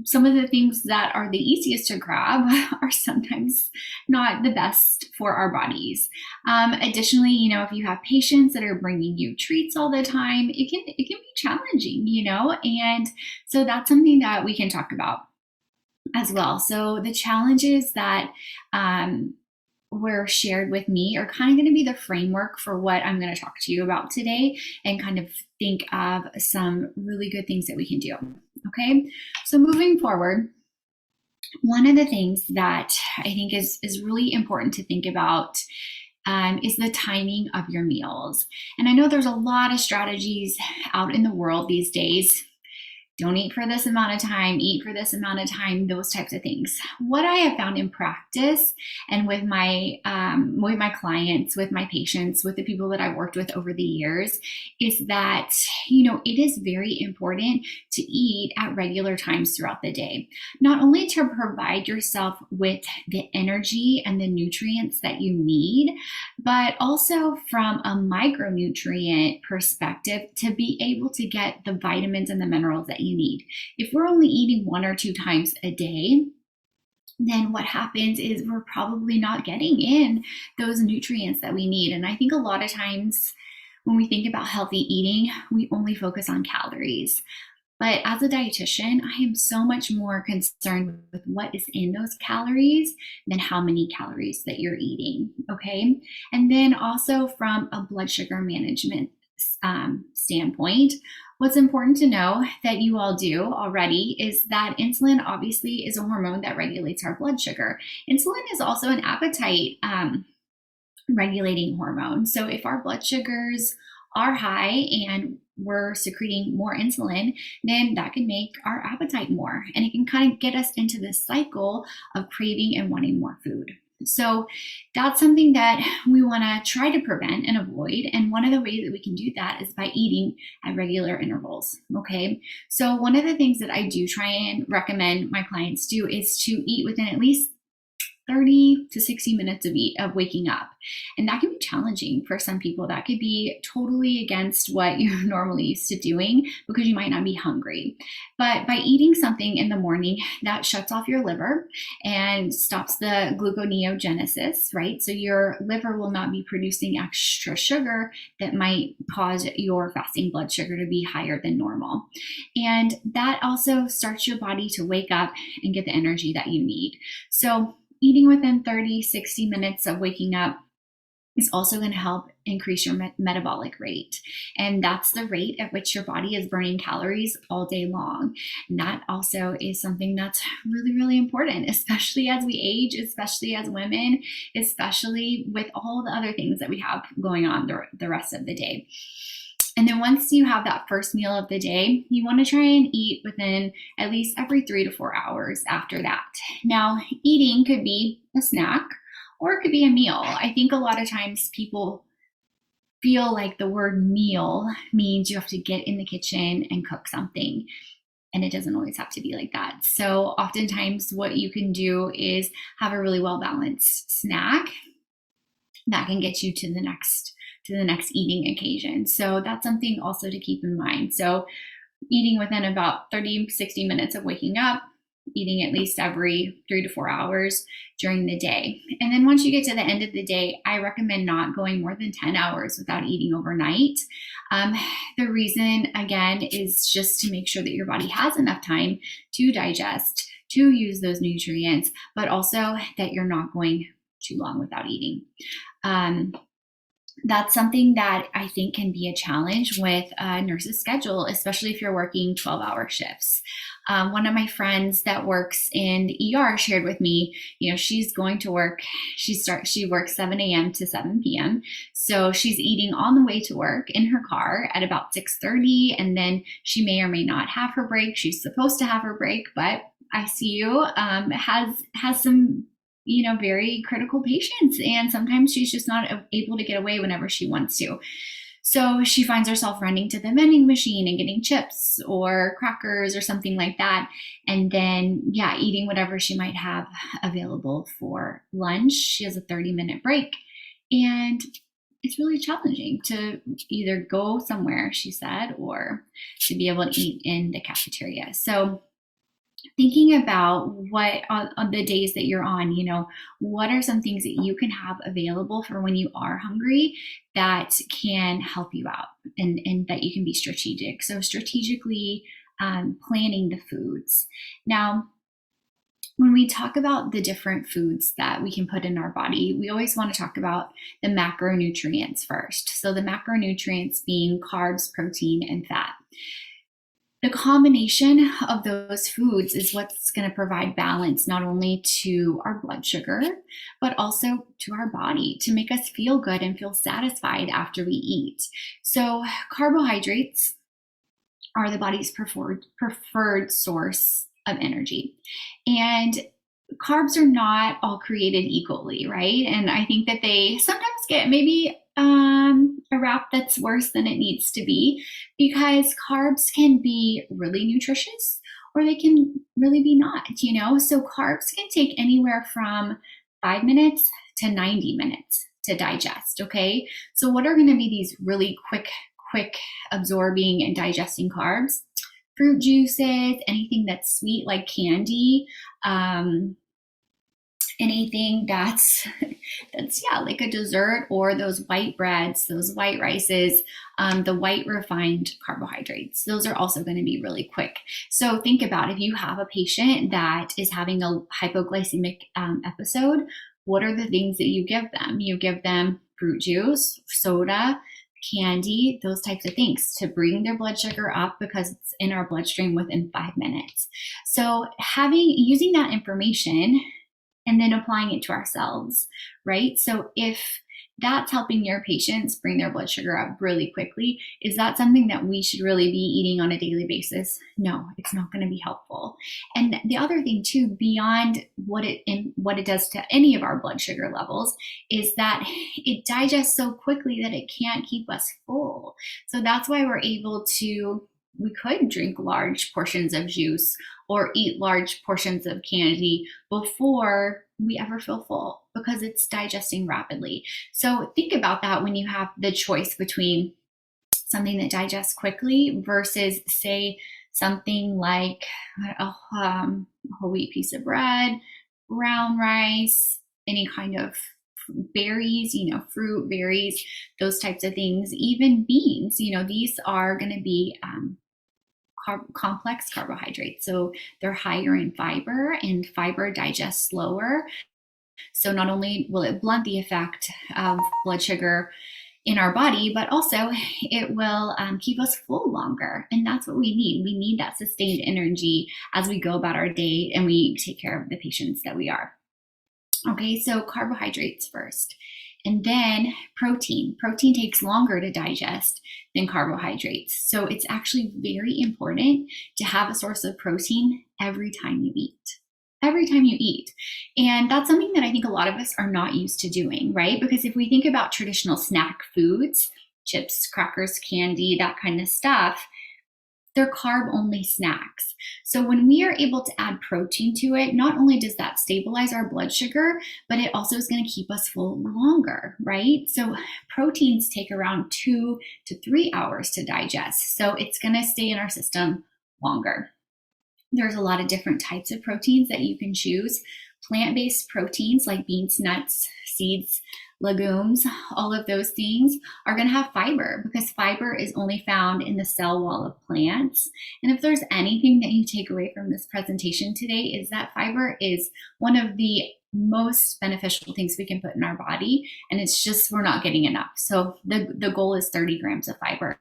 some of the things that are the easiest to grab are sometimes not the best for our bodies. Additionally, you know, if you have patients that are bringing you treats all the time, it can be challenging, you know, and so that's something that we can talk about as well. So the challenges that were shared with me are kind of going to be the framework for what I'm going to talk to you about today and kind of think of some really good things that we can do. Okay, so moving forward, one of the things that I think is really important to think about is the timing of your meals. And I know there's a lot of strategies out in the world these days. Don't eat for this amount of time, eat for this amount of time, those types of things. What I have found in practice and with my clients, with my patients, with the people that I've worked with over the years, is that, it is very important to eat at regular times throughout the day. Not only to provide yourself with the energy and the nutrients that you need, but also from a micronutrient perspective to be able to get the vitamins and the minerals that you need. If we're only eating 1 or 2 times a day, then what happens is we're probably not getting in those nutrients that we need. And I think a lot of times when we think about healthy eating, we only focus on calories. But as a dietitian, I am so much more concerned with what is in those calories than how many calories that you're eating, okay? And then also from a blood sugar management standpoint, what's important to know that you all do already is that insulin obviously is a hormone that regulates our blood sugar. Insulin is also an appetite regulating hormone. So if our blood sugars are high and we're secreting more insulin, then that can make our appetite more. And it can kind of get us into this cycle of craving and wanting more food. So that's something that we want to try to prevent and avoid. And one of the ways that we can do that is by eating at regular intervals. Okay. So one of the things that I do try and recommend my clients do is to eat within at least 30 to 60 minutes of waking up. And that can be challenging for some people. That could be totally against what you're normally used to doing because you might not be hungry. But by eating something in the morning, that shuts off your liver and stops the gluconeogenesis, right? So your liver will not be producing extra sugar that might cause your fasting blood sugar to be higher than normal. And that also starts your body to wake up and get the energy that you need. So eating within 30, 60 minutes of waking up is also going to help increase your metabolic rate. And that's the rate at which your body is burning calories all day long. And that also is something that's really, really important, especially as we age, especially as women, especially with all the other things that we have going on the rest of the day. And then once you have that first meal of the day, you want to try and eat within at least every 3 to 4 hours after that. Now, eating could be a snack or it could be a meal. I think a lot of times people feel like the word meal means you have to get in the kitchen and cook something. And it doesn't always have to be like that. So oftentimes what you can do is have a really well-balanced snack that can get you to the next eating occasion. So that's something also to keep in mind. So eating within about 30, 60 minutes of waking up, eating at least every 3 to 4 hours during the day. And then once you get to the end of the day, I recommend not going more than 10 hours without eating overnight. The reason, again, is just to make sure that your body has enough time to digest, to use those nutrients, but also that you're not going too long without eating. That's something that I think can be a challenge with a nurse's schedule, especially if you're working 12-hour shifts. One of my friends that works in the ER shared with me, she's going to work, she works 7 a.m. to 7 p.m. So she's eating on the way to work in her car at about 6:30, and then she may or may not have her break. She's supposed to have her break, but ICU has some very critical patients. And sometimes she's just not able to get away whenever she wants to. So she finds herself running to the vending machine and getting chips or crackers or something like that. And then, eating whatever she might have available for lunch. She has a 30-minute break. And it's really challenging to either go somewhere, she said, or to be able to eat in the cafeteria. So thinking about what on the days that you're on, what are some things that you can have available for when you are hungry that can help you out and that you can be strategic. So strategically planning the foods. Now, when we talk about the different foods that we can put in our body, we always want to talk about the macronutrients first. So the macronutrients being carbs, protein, and fat. The combination of those foods is what's going to provide balance not only to our blood sugar, but also to our body to make us feel good and feel satisfied after we eat. So carbohydrates are the body's preferred source of energy. And carbs are not all created equally, right? And I think that they sometimes get maybe a rap that's worse than it needs to be, because carbs can be really nutritious or they can really be not, you know? So carbs can take anywhere from 5 minutes to 90 minutes to digest, okay? So what are gonna be these really quick absorbing and digesting carbs? Fruit juices, anything that's sweet like candy, anything that's yeah, like a dessert, or those white breads, those white rices, the white refined carbohydrates. Those are also going to be really quick. So think about if you have a patient that is having a hypoglycemic episode, what are the things that you give them? You give them fruit juice, soda, candy, those types of things to bring their blood sugar up, because it's in our bloodstream within 5 minutes. So using that information and then applying it to ourselves, right? So if that's helping your patients bring their blood sugar up really quickly, is that something that we should really be eating on a daily basis? No, it's not going to be helpful. And the other thing too, beyond what it does to any of our blood sugar levels, is that it digests so quickly that it can't keep us full. So that's why we could drink large portions of juice or eat large portions of candy before we ever feel full, because it's digesting rapidly. So think about that when you have the choice between something that digests quickly versus, say, something like a whole wheat piece of bread, brown rice, any kind of berries, fruit, berries, those types of things, even beans. These are going to be complex carbohydrates. So they're higher in fiber, and fiber digests slower. So not only will it blunt the effect of blood sugar in our body, but also it will keep us full longer. And that's what we need. We need that sustained energy as we go about our day and we take care of the patients that we are. Okay, so carbohydrates first. And then protein. Protein takes longer to digest than carbohydrates. So it's actually very important to have a source of protein every time you eat. Every time you eat. And that's something that I think a lot of us are not used to doing, right? Because if we think about traditional snack foods, chips, crackers, candy, that kind of stuff, they're carb-only snacks. So when we are able to add protein to it, not only does that stabilize our blood sugar, but it also is going to keep us full longer, right? So proteins take around 2 to 3 hours to digest. So it's going to stay in our system longer. There's a lot of different types of proteins that you can choose. Plant-based proteins like beans, nuts, seeds, legumes, all of those things are going to have fiber, because fiber is only found in the cell wall of plants. And if there's anything that you take away from this presentation today, is that fiber is one of the most beneficial things we can put in our body, and it's just we're not getting enough. So the goal is 30 grams of fiber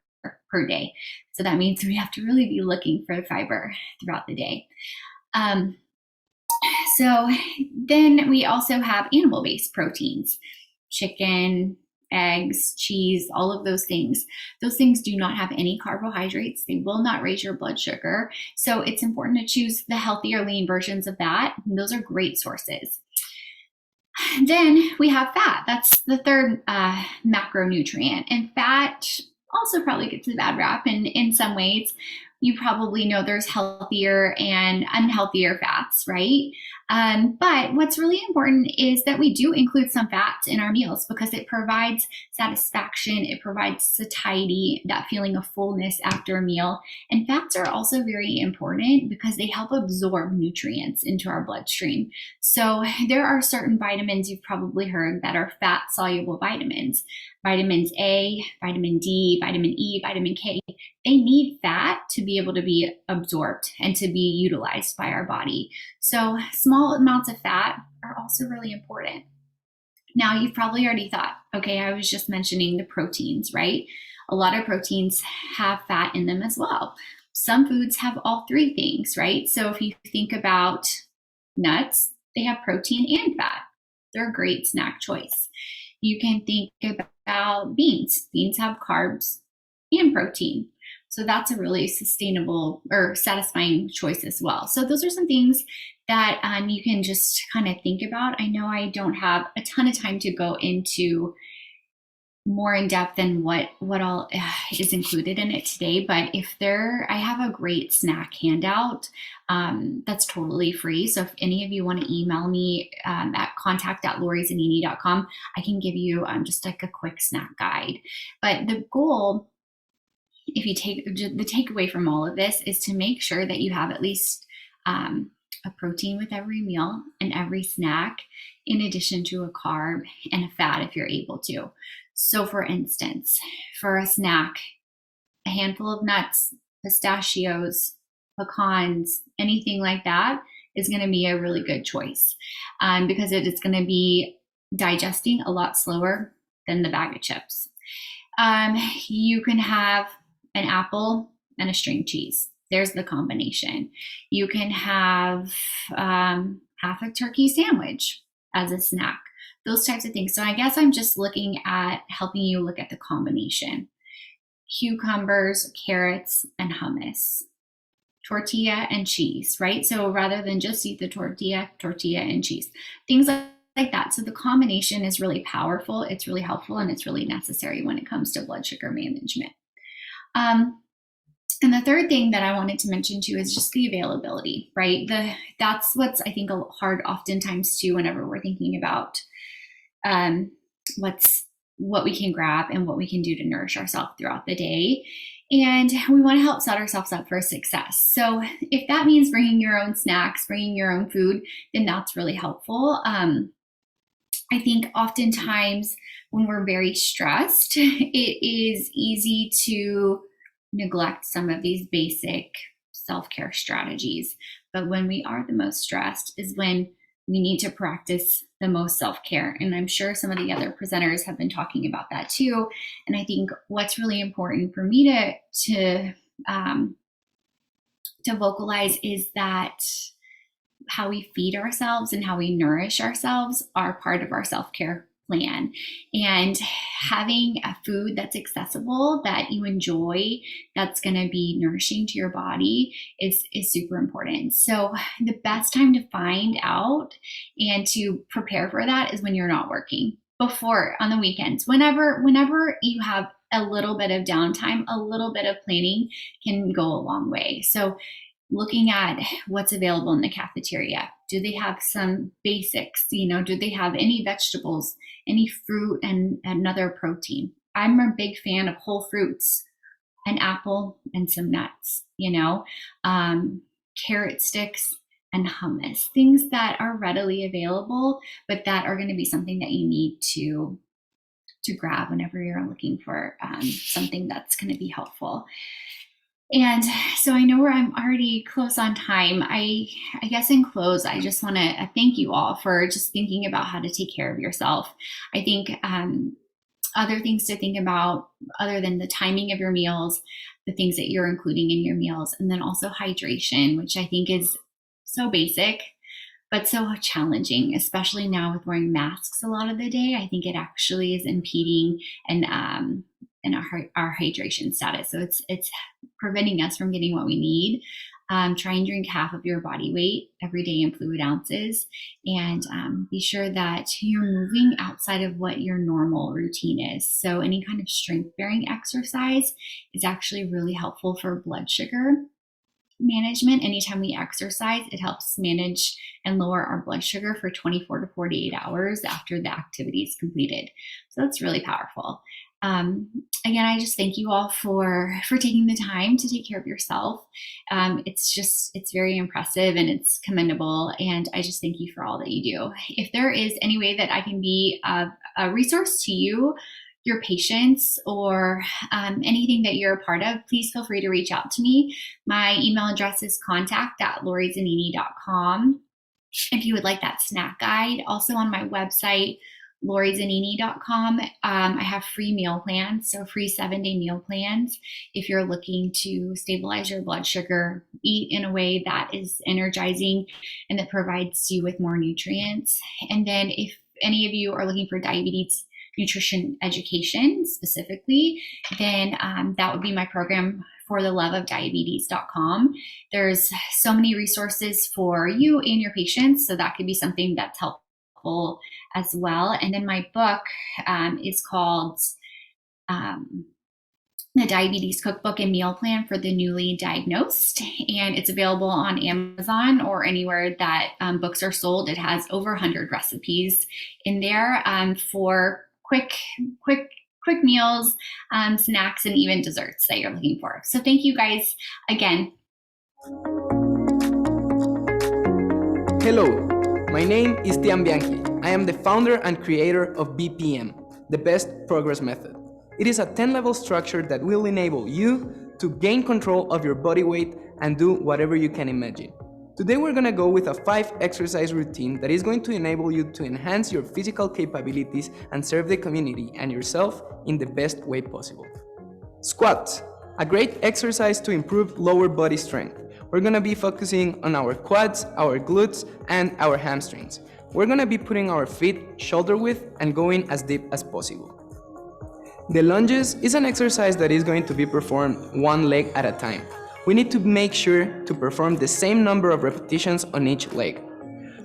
per day. So that means we have to really be looking for fiber throughout the day. So then we also have animal-based proteins, chicken, eggs, cheese, all of those things. Those things do not have any carbohydrates. They will not raise your blood sugar. So it's important to choose the healthier lean versions of that. And those are great sources. Then we have fat. That's the third macronutrient. And fat also probably gets a bad rap in some ways. You probably know there's healthier and unhealthier fats, right? But what's really important is that we do include some fats in our meals, because it provides satisfaction, it provides satiety, that feeling of fullness after a meal. And fats are also very important because they help absorb nutrients into our bloodstream. So there are certain vitamins you've probably heard that are fat-soluble vitamins. Vitamins A, vitamin D, vitamin E, vitamin K. They need fat to be able to be absorbed and to be utilized by our body. So small amounts of fat are also really important. Now, you've probably already thought, okay, I was just mentioning the proteins, right? A lot of proteins have fat in them as well. Some foods have all three things, right? So if you think about nuts, they have protein and fat. They're a great snack choice. You can think about beans. Beans have carbs and protein. So that's a really sustainable or satisfying choice as well. So those are some things that you can just kind of think about. I know I don't have a ton of time to go into more in depth than what all is included in it today, but I have a great snack handout that's totally free. So if any of you want to email me at contact@lorisanini.com, I can give you just like a quick snack guide. But the goal, if you take the takeaway from all of this, is to make sure that you have at least a protein with every meal and every snack, in addition to a carb and a fat if you're able to. So for instance, for a snack, a handful of nuts, pistachios, pecans, anything like that is going to be a really good choice because it is going to be digesting a lot slower than the bag of chips. You can have an apple and a string cheese. There's the combination. You can have half a turkey sandwich as a snack, those types of things. So I guess I'm just looking at helping you look at the combination. Cucumbers, carrots, and hummus. Tortilla and cheese, right? So rather than just eat the tortilla and cheese, things like that. So the combination is really powerful, it's really helpful, and it's really necessary when it comes to blood sugar management. And the third thing that I wanted to mention too is just the availability, right? That's what's, I think, hard oftentimes too, whenever we're thinking about what we can grab and what we can do to nourish ourselves throughout the day. And we want to help set ourselves up for success. So if that means bringing your own snacks, bringing your own food, then that's really helpful. I think oftentimes when we're very stressed, it is easy to neglect some of these basic self-care strategies. But when we are the most stressed is when we need to practice the most self-care. And I'm sure some of the other presenters have been talking about that too. And I think what's really important for me to vocalize is that how we feed ourselves and how we nourish ourselves are part of our self-care plan. And having a food that's accessible, that you enjoy, that's going to be nourishing to your body is super important. So the best time to find out and to prepare for that is when you're not working, before, on the weekends, whenever you have a little bit of downtime, a little bit of planning can go a long way. So looking at what's available in the cafeteria. Do they have some basics? Do they have any vegetables, any fruit, and another protein? I'm a big fan of whole fruits, an apple and some nuts, carrot sticks and hummus, things that are readily available, but that are going to be something that you need to grab whenever you're looking for something that's going to be helpful. And so I know I'm already close on time. I guess in close, I just want to thank you all for just thinking about how to take care of yourself. I think other things to think about other than the timing of your meals, the things that you're including in your meals, and then also hydration, which I think is so basic, but so challenging, especially now with wearing masks a lot of the day. I think it actually is impeding and our hydration status. So it's preventing us from getting what we need. Try and drink half of your body weight every day in fluid ounces, and be sure that you're moving outside of what your normal routine is. So any kind of strength-bearing exercise is actually really helpful for blood sugar management. Anytime we exercise, it helps manage and lower our blood sugar for 24 to 48 hours after the activity is completed. So that's really powerful. Again, I just thank you all for taking the time to take care of yourself. It's very impressive and it's commendable. And I just thank you for all that you do. If there is any way that I can be a resource to you, your patients, or anything that you're a part of, please feel free to reach out to me. My email address is contact@lorisanini.com. If you would like that snack guide, also on my website, LoriZanini.com. I have free meal plans, so free 7-day meal plans. If you're looking to stabilize your blood sugar, eat in a way that is energizing and that provides you with more nutrients. And then if any of you are looking for diabetes nutrition education specifically, then that would be my program, fortheloveofdiabetes.com. There's so many resources for you and your patients, so that could be something that's helpful as well. And then my book is called The Diabetes Cookbook and Meal Plan for the Newly Diagnosed, and it's available on Amazon or anywhere that books are sold. It has over 100 recipes in there for quick meals, snacks, and even desserts that you're looking for. So thank you guys again. Hello, my name is Tian Bianchi. I am the founder and creator of BPM, the Best Progress Method. It is a 10-level structure that will enable you to gain control of your body weight and do whatever you can imagine. Today we're going to go with a 5-exercise routine that is going to enable you to enhance your physical capabilities and serve the community and yourself in the best way possible. Squats, a great exercise to improve lower body strength. We're going to be focusing on our quads, our glutes, and our hamstrings. We're going to be putting our feet shoulder width and going as deep as possible. The lunges is an exercise that is going to be performed one leg at a time. We need to make sure to perform the same number of repetitions on each leg.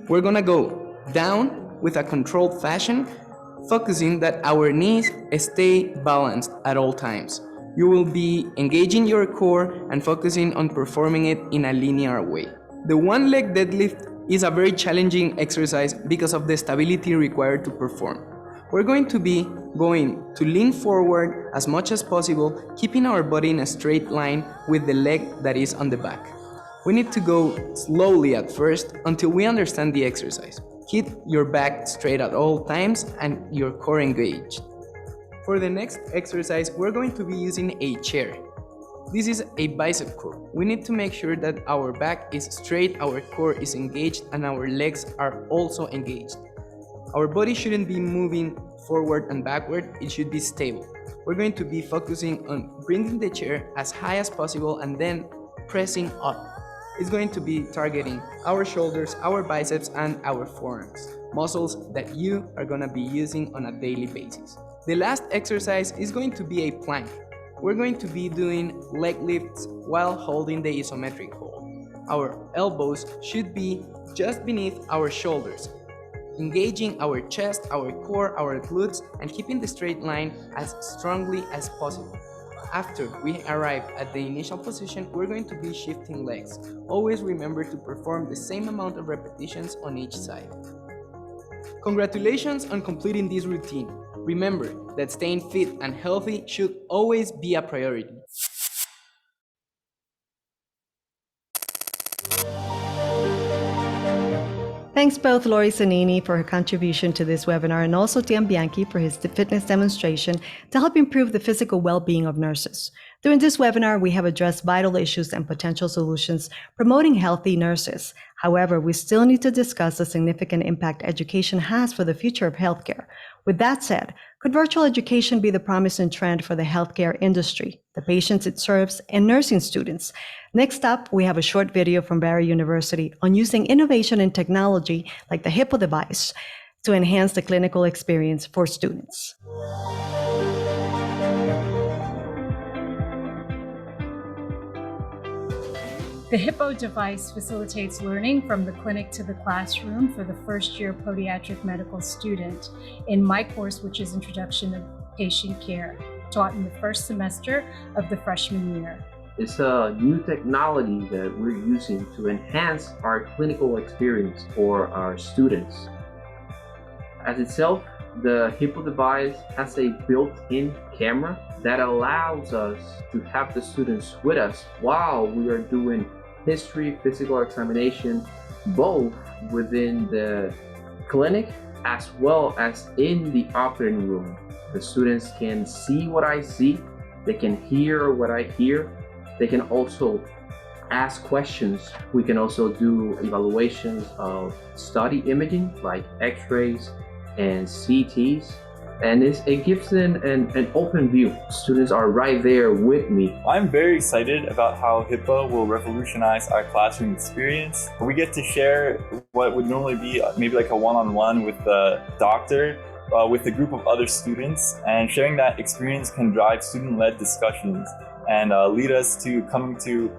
We're gonna go down with a controlled fashion, focusing that our knees stay balanced at all times. You will be engaging your core and focusing on performing it in a linear way. The one-leg deadlift is a very challenging exercise because of the stability required to perform. We're going to lean forward as much as possible, keeping our body in a straight line with the leg that is on the back. We need to go slowly at first until we understand the exercise. Keep your back straight at all times and your core engaged. For the next exercise, we're going to be using a chair. This is a bicep curl. We need to make sure that our back is straight, our core is engaged, and our legs are also engaged. Our body shouldn't be moving forward and backward, it should be stable. We're going to be focusing on bringing the chair as high as possible and then pressing up. It's going to be targeting our shoulders, our biceps, and our forearms, muscles that you are going to be using on a daily basis. The last exercise is going to be a plank. We're going to be doing leg lifts while holding the isometric hold. Our elbows should be just beneath our shoulders, engaging our chest, our core, our glutes, and keeping the straight line as strongly as possible. After we arrive at the initial position, we're going to be shifting legs. Always remember to perform the same amount of repetitions on each side. Congratulations on completing this routine. Remember that staying fit and healthy should always be a priority. Thanks both Lori Zanini for her contribution to this webinar and also Tian Bianchi for his fitness demonstration to help improve the physical well-being of nurses. During this webinar, we have addressed vital issues and potential solutions promoting healthy nurses. However, we still need to discuss the significant impact education has for the future of healthcare. With that said, could virtual education be the promising trend for the healthcare industry, the patients it serves, and nursing students? Next up, we have a short video from Barry University on using innovation and technology like the Hippo device to enhance the clinical experience for students. The Hippo device facilitates learning from the clinic to the classroom for the first-year podiatric medical student in my course, which is Introduction to Patient Care, taught in the first semester of the freshman year. It's a new technology that we're using to enhance our clinical experience for our students. As itself, the Hippo device has a built-in camera that allows us to have the students with us while we are doing history, physical examination, both within the clinic as well as in the operating room. The students can see what I see, they can hear what I hear, they can also ask questions. We can also do evaluations of study imaging like x-rays, and CTs. And it gives them an open view. Students are right there with me. I'm very excited about how Hippo will revolutionize our classroom experience. We get to share what would normally be maybe like a one-on-one with the doctor, with a group of other students, and sharing that experience can drive student-led discussions and lead us to coming to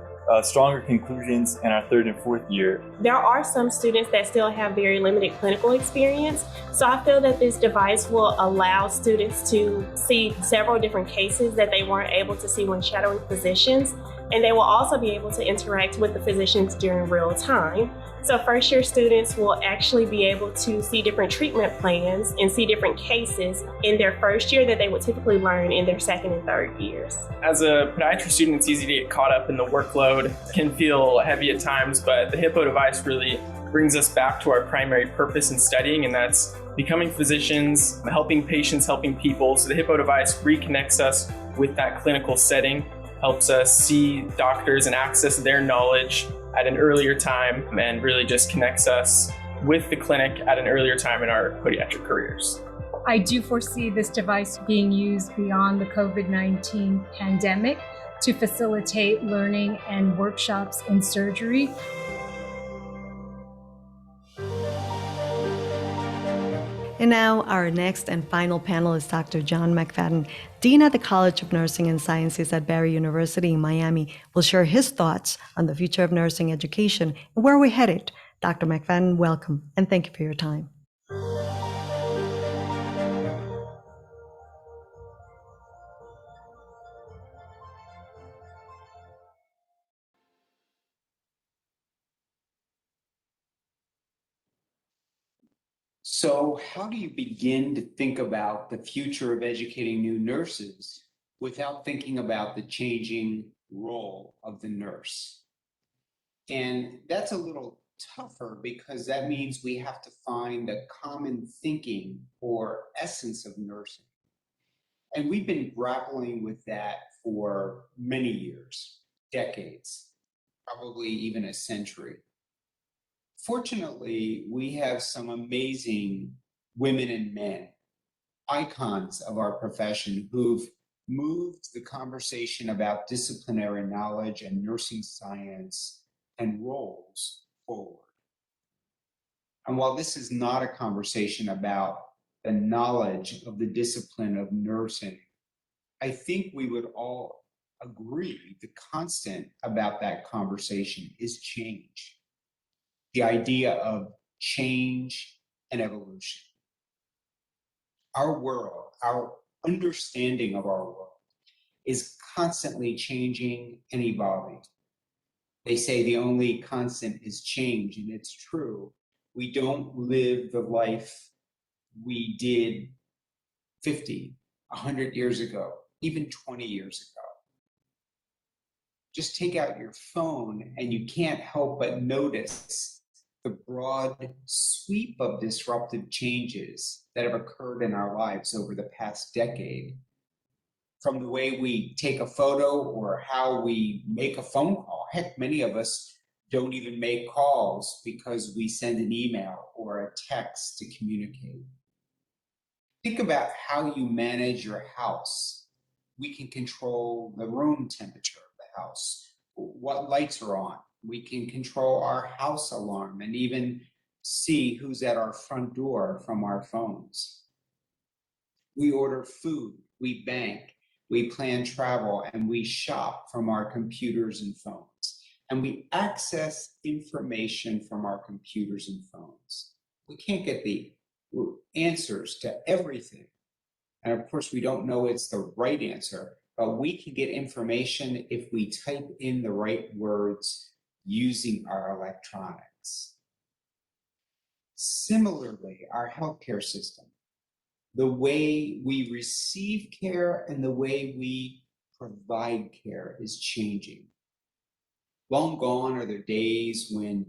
stronger conclusions in our third and fourth year. There are some students that still have very limited clinical experience, so I feel that this device will allow students to see several different cases that they weren't able to see when shadowing physicians, and they will also be able to interact with the physicians during real time. So first year students will actually be able to see different treatment plans and see different cases in their first year that they would typically learn in their second and third years. As a podiatry student, it's easy to get caught up in the workload. It can feel heavy at times, but the Hippo device really brings us back to our primary purpose in studying, and that's becoming physicians, helping patients, helping people. So the Hippo device reconnects us with that clinical setting, helps us see doctors and access their knowledge at an earlier time, and really just connects us with the clinic at an earlier time in our podiatric careers. I do foresee this device being used beyond the COVID-19 pandemic to facilitate learning and workshops in surgery. And now our next and final panel is Dr. John McFadden, Dean at the College of Nursing and Sciences at Barry University in Miami, will share his thoughts on the future of nursing education and where we're headed. Dr. McFadden, welcome, and thank you for your time. So how do you begin to think about the future of educating new nurses without thinking about the changing role of the nurse? And that's a little tougher because that means we have to find a common thinking or essence of nursing. And we've been grappling with that for many years, decades, probably even a century. Fortunately, we have some amazing women and men, icons of our profession, who've moved the conversation about disciplinary knowledge and nursing science and roles forward. And while this is not a conversation about the knowledge of the discipline of nursing, I think we would all agree the constant about that conversation is change. The idea of change and evolution. Our world, our understanding of our world is constantly changing and evolving. They say the only constant is change, and it's true. We don't live the life we did 50, 100 years ago, even 20 years ago. Just take out your phone and you can't help but notice the broad sweep of disruptive changes that have occurred in our lives over the past decade. From the way we take a photo or how we make a phone call. Heck, many of us don't even make calls because we send an email or a text to communicate. Think about how you manage your house. We can control the room temperature of the house, what lights are on. We can control our house alarm and even see who's at our front door from our phones. We order food, we bank, we plan travel, and we shop from our computers and phones. And we access information from our computers and phones. We can't get the answers to everything. And of course, we don't know it's the right answer, but we can get information if we type in the right words using our electronics. Similarly, our healthcare system, the way we receive care and the way we provide care is changing. Long gone are the days when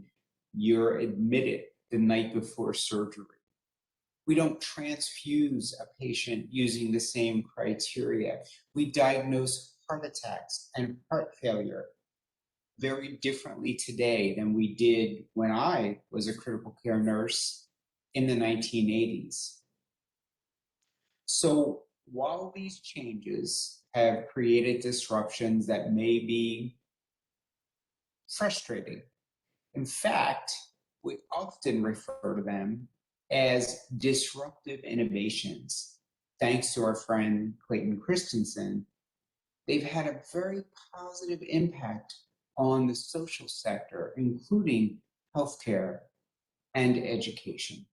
you're admitted the night before surgery. We don't transfuse a patient using the same criteria. We diagnose heart attacks and heart failure very differently today than we did when I was a critical care nurse in the 1980s. So while these changes have created disruptions that may be frustrating, in fact, we often refer to them as disruptive innovations. Thanks to our friend Clayton Christensen, they've had a very positive impact on the social sector, including healthcare and education.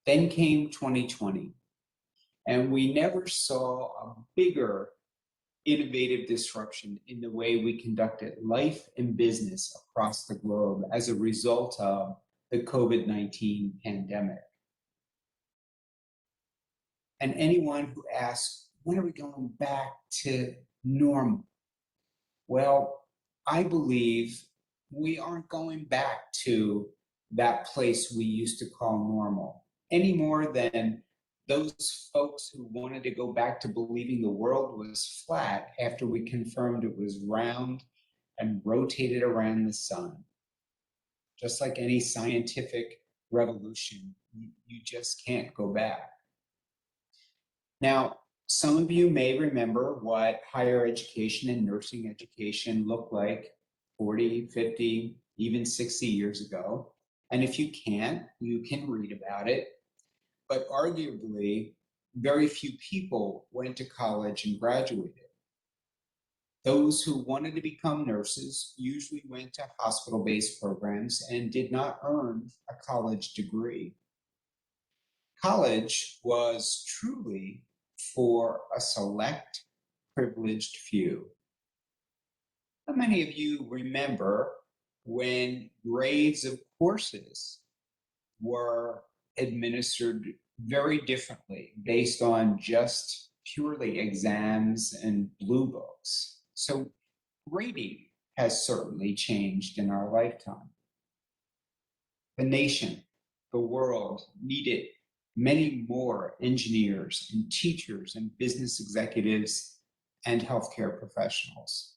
Then came 2020, and we never saw a bigger innovative disruption in the way we conducted life and business across the globe as a result of the COVID-19 pandemic. And anyone who asks, when are we going back to normal? Well, I believe we aren't going back to that place we used to call normal any more than those folks who wanted to go back to believing the world was flat after we confirmed it was round and rotated around the sun. Just like any scientific revolution, you just can't go back. Now, some of you may remember what higher education and nursing education looked like 40, 50, even 60 years ago. And if you can't, you can read about it. But arguably, very few people went to college and graduated. Those who wanted to become nurses usually went to hospital-based programs and did not earn a college degree. College was truly for a select, privileged few. How many of you remember when grades of courses were administered very differently based on just purely exams and blue books? So grading has certainly changed in our lifetime. The nation, the world needed many more engineers and teachers and business executives and healthcare professionals.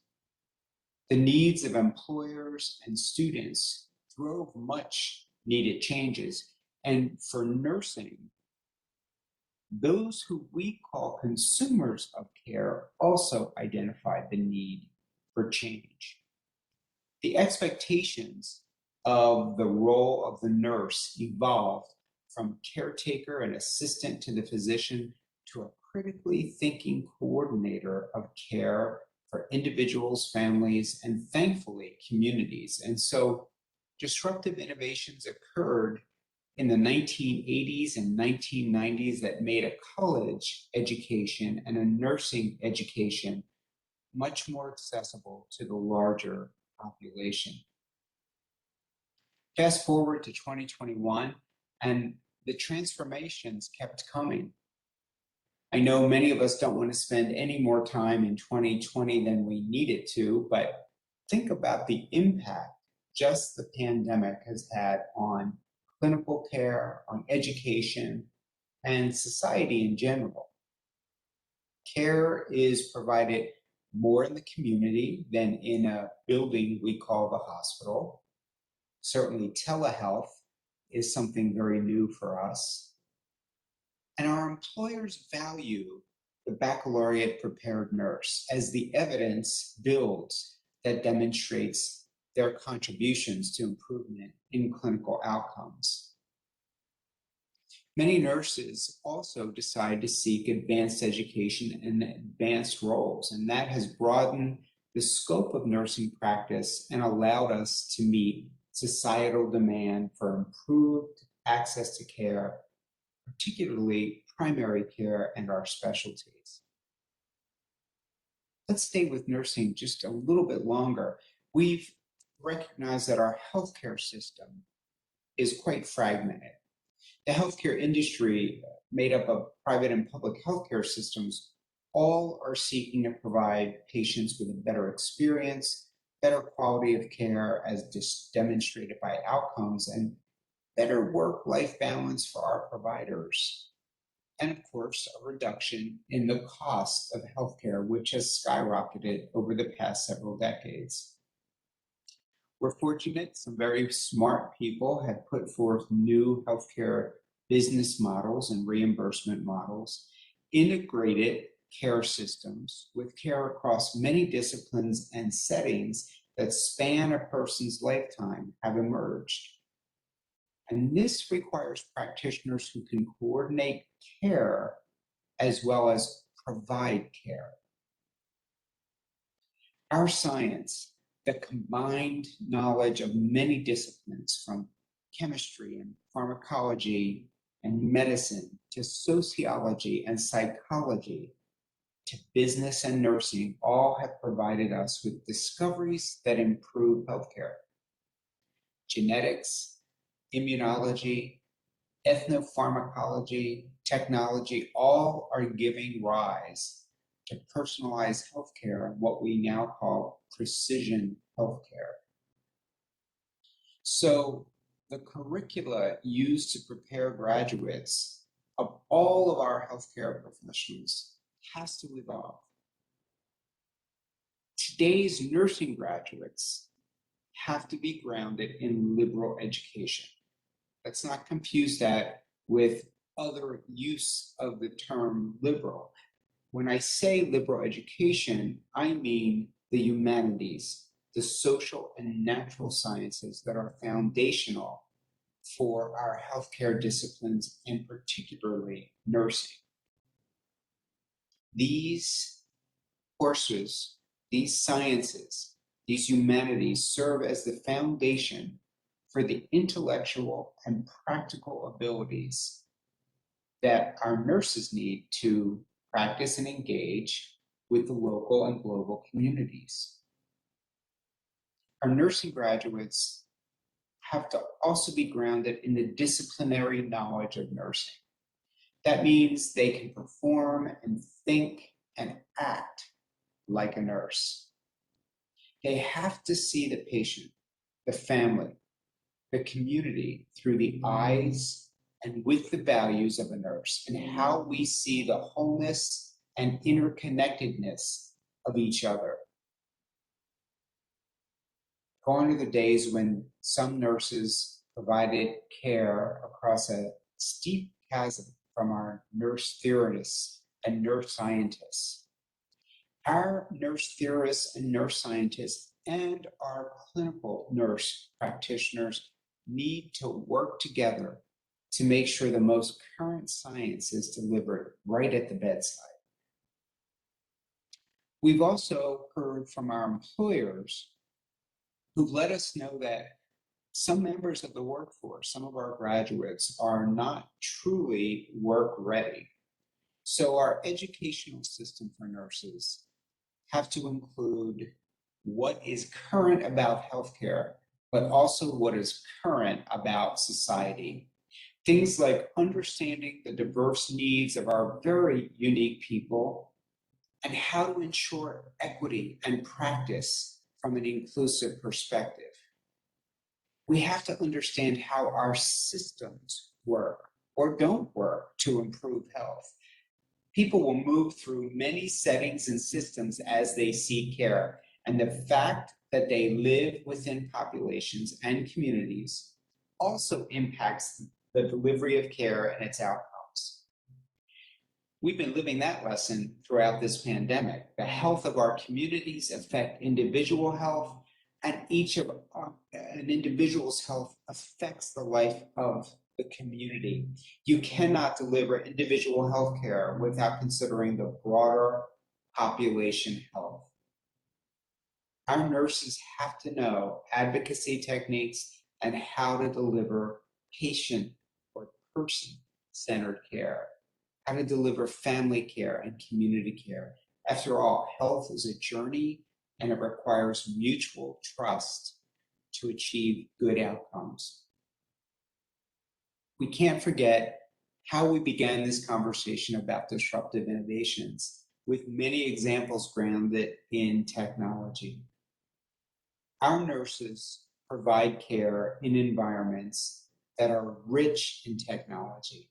The needs of employers and students drove much needed changes. And for nursing, those who we call consumers of care also identified the need for change. The expectations of the role of the nurse evolved from caretaker and assistant to the physician to a critically thinking coordinator of care for individuals, families, and thankfully communities. And so disruptive innovations occurred in the 1980s and 1990s that made a college education and a nursing education much more accessible to the larger population. Fast forward to 2021, and the transformations kept coming. I know many of us don't want to spend any more time in 2020 than we needed to, but think about the impact just the pandemic has had on clinical care, on education, and society in general. Care is provided more in the community than in a building we call the hospital. Certainly telehealth is something very new for us. And our employers value the baccalaureate prepared nurse as the evidence builds that demonstrates their contributions to improvement in clinical outcomes. Many nurses also decide to seek advanced education and advanced roles, and that has broadened the scope of nursing practice and allowed us to meet societal demand for improved access to care, particularly primary care and our specialties. Let's stay with nursing just a little bit longer. We've recognized that our healthcare system is quite fragmented. The healthcare industry, made up of private and public healthcare systems, all are seeking to provide patients with a better experience, better quality of care as demonstrated by outcomes, and better work-life balance for our providers. And of course, a reduction in the cost of healthcare, which has skyrocketed over the past several decades. We're fortunate some very smart people have put forth new healthcare business models and reimbursement models, integrated care systems with care across many disciplines and settings that span a person's lifetime have emerged. And this requires practitioners who can coordinate care as well as provide care. Our science, the combined knowledge of many disciplines from chemistry and pharmacology and medicine to sociology and psychology to business and nursing, all have provided us with discoveries that improve healthcare. Genetics, immunology, ethnopharmacology, technology, all are giving rise to personalized healthcare, what we now call precision healthcare. So the curricula used to prepare graduates of all of our healthcare professionals has to evolve. Today's nursing graduates have to be grounded in liberal education. Let's not confuse that with other use of the term liberal. When I say liberal education, I mean the humanities, the social and natural sciences that are foundational for our healthcare disciplines and particularly nursing. These courses, these sciences, these humanities serve as the foundation for the intellectual and practical abilities that our nurses need to practice and engage with the local and global communities. Our nursing graduates have to also be grounded in the disciplinary knowledge of nursing. That means they can perform and think and act like a nurse. They have to see the patient, the family, the community through the eyes and with the values of a nurse, and how we see the wholeness and interconnectedness of each other. Gone are the days when some nurses provided care across a steep chasm from our nurse theorists and nurse scientists. Our nurse theorists and nurse scientists and our clinical nurse practitioners need to work together to make sure the most current science is delivered right at the bedside. We've also heard from our employers who've let us know that some members of the workforce, some of our graduates, are not truly work ready. So our educational system for nurses have to include what is current about healthcare, but also what is current about society. Things like understanding the diverse needs of our very unique people and how to ensure equity and practice from an inclusive perspective. We have to understand how our systems work or don't work to improve health. People will move through many settings and systems as they seek care, and the fact that they live within populations and communities also impacts the delivery of care and its outcomes. We've been living that lesson throughout this pandemic. The health of our communities affect individual health, and each of an individual's health affects the life of the community. You cannot deliver individual health care without considering the broader population health. Our nurses have to know advocacy techniques and how to deliver patient or person-centered care, how to deliver family care and community care. After all, health is a journey and it requires mutual trust to achieve good outcomes. We can't forget how we began this conversation about disruptive innovations with many examples grounded in technology. Our nurses provide care in environments that are rich in technology.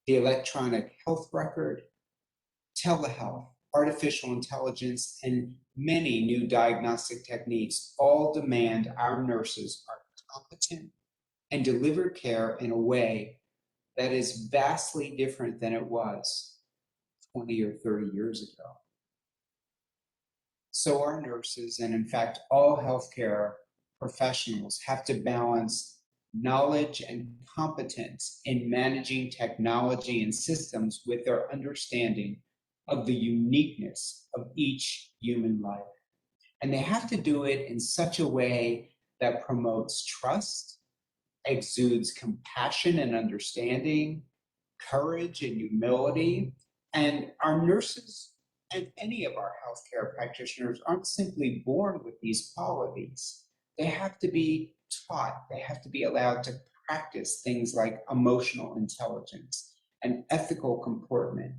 The electronic health record, telehealth, artificial intelligence, and many new diagnostic techniques all demand our nurses are competent and deliver care in a way that is vastly different than it was 20 or 30 years ago. So our nurses, and in fact, all healthcare professionals, have to balance knowledge and competence in managing technology and systems with their understanding of the uniqueness of each human life. And they have to do it in such a way that promotes trust, exudes compassion and understanding, courage and humility. And our nurses and any of our healthcare practitioners aren't simply born with these qualities. They have to be taught, they have to be allowed to practice things like emotional intelligence and ethical comportment,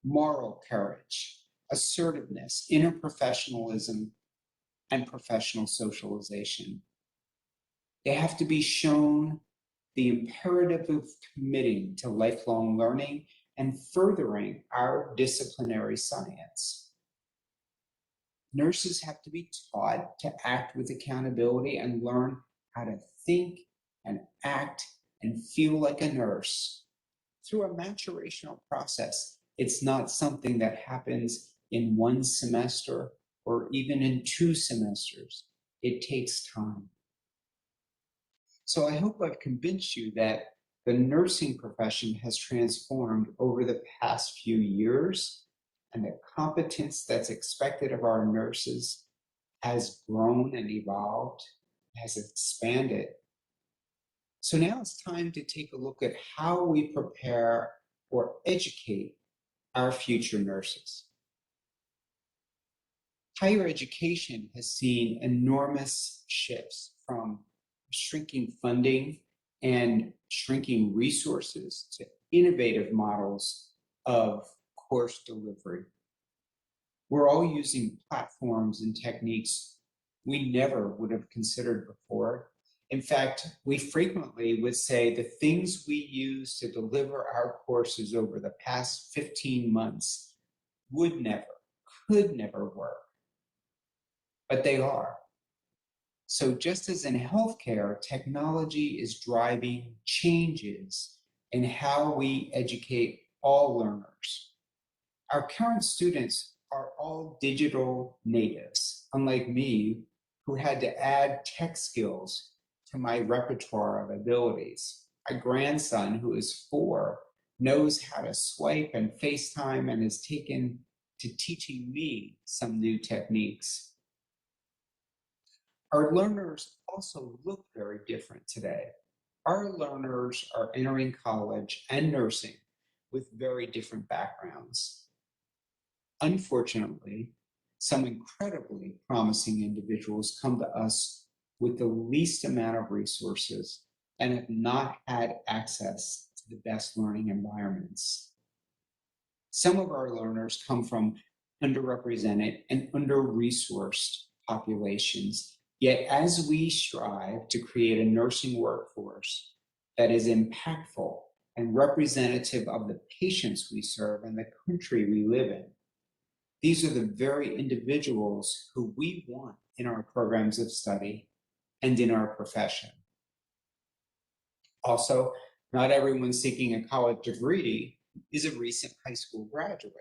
moral courage, assertiveness, interprofessionalism, and professional socialization. They have to be shown the imperative of committing to lifelong learning and furthering our disciplinary science. Nurses have to be taught to act with accountability and learn how to think and act and feel like a nurse through a maturational process. It's not something that happens in one semester or even in 2 semesters. It takes time. So I hope I've convinced you that the nursing profession has transformed over the past few years, and the competence that's expected of our nurses has grown and evolved, has expanded. So now it's time to take a look at how we prepare or educate our future nurses. Higher education has seen enormous shifts from shrinking funding and shrinking resources to innovative models of course delivery. We're all using platforms and techniques we never would have considered before. In fact, we frequently would say the things we use to deliver our courses over the past 15 months would never, could never work, but they are. So just as in healthcare, technology is driving changes in how we educate all learners. Our current students are all digital natives, unlike me, who had to add tech skills to my repertoire of abilities. My grandson, who is 4, knows how to swipe and FaceTime and has taken to teaching me some new techniques. Our learners also look very different today. Our learners are entering college and nursing with very different backgrounds. Unfortunately, some incredibly promising individuals come to us with the least amount of resources and have not had access to the best learning environments. Some of our learners come from underrepresented and under-resourced populations. Yet as we strive to create a nursing workforce that is impactful and representative of the patients we serve and the country we live in, these are the very individuals who we want in our programs of study and in our profession. Also, not everyone seeking a college degree is a recent high school graduate.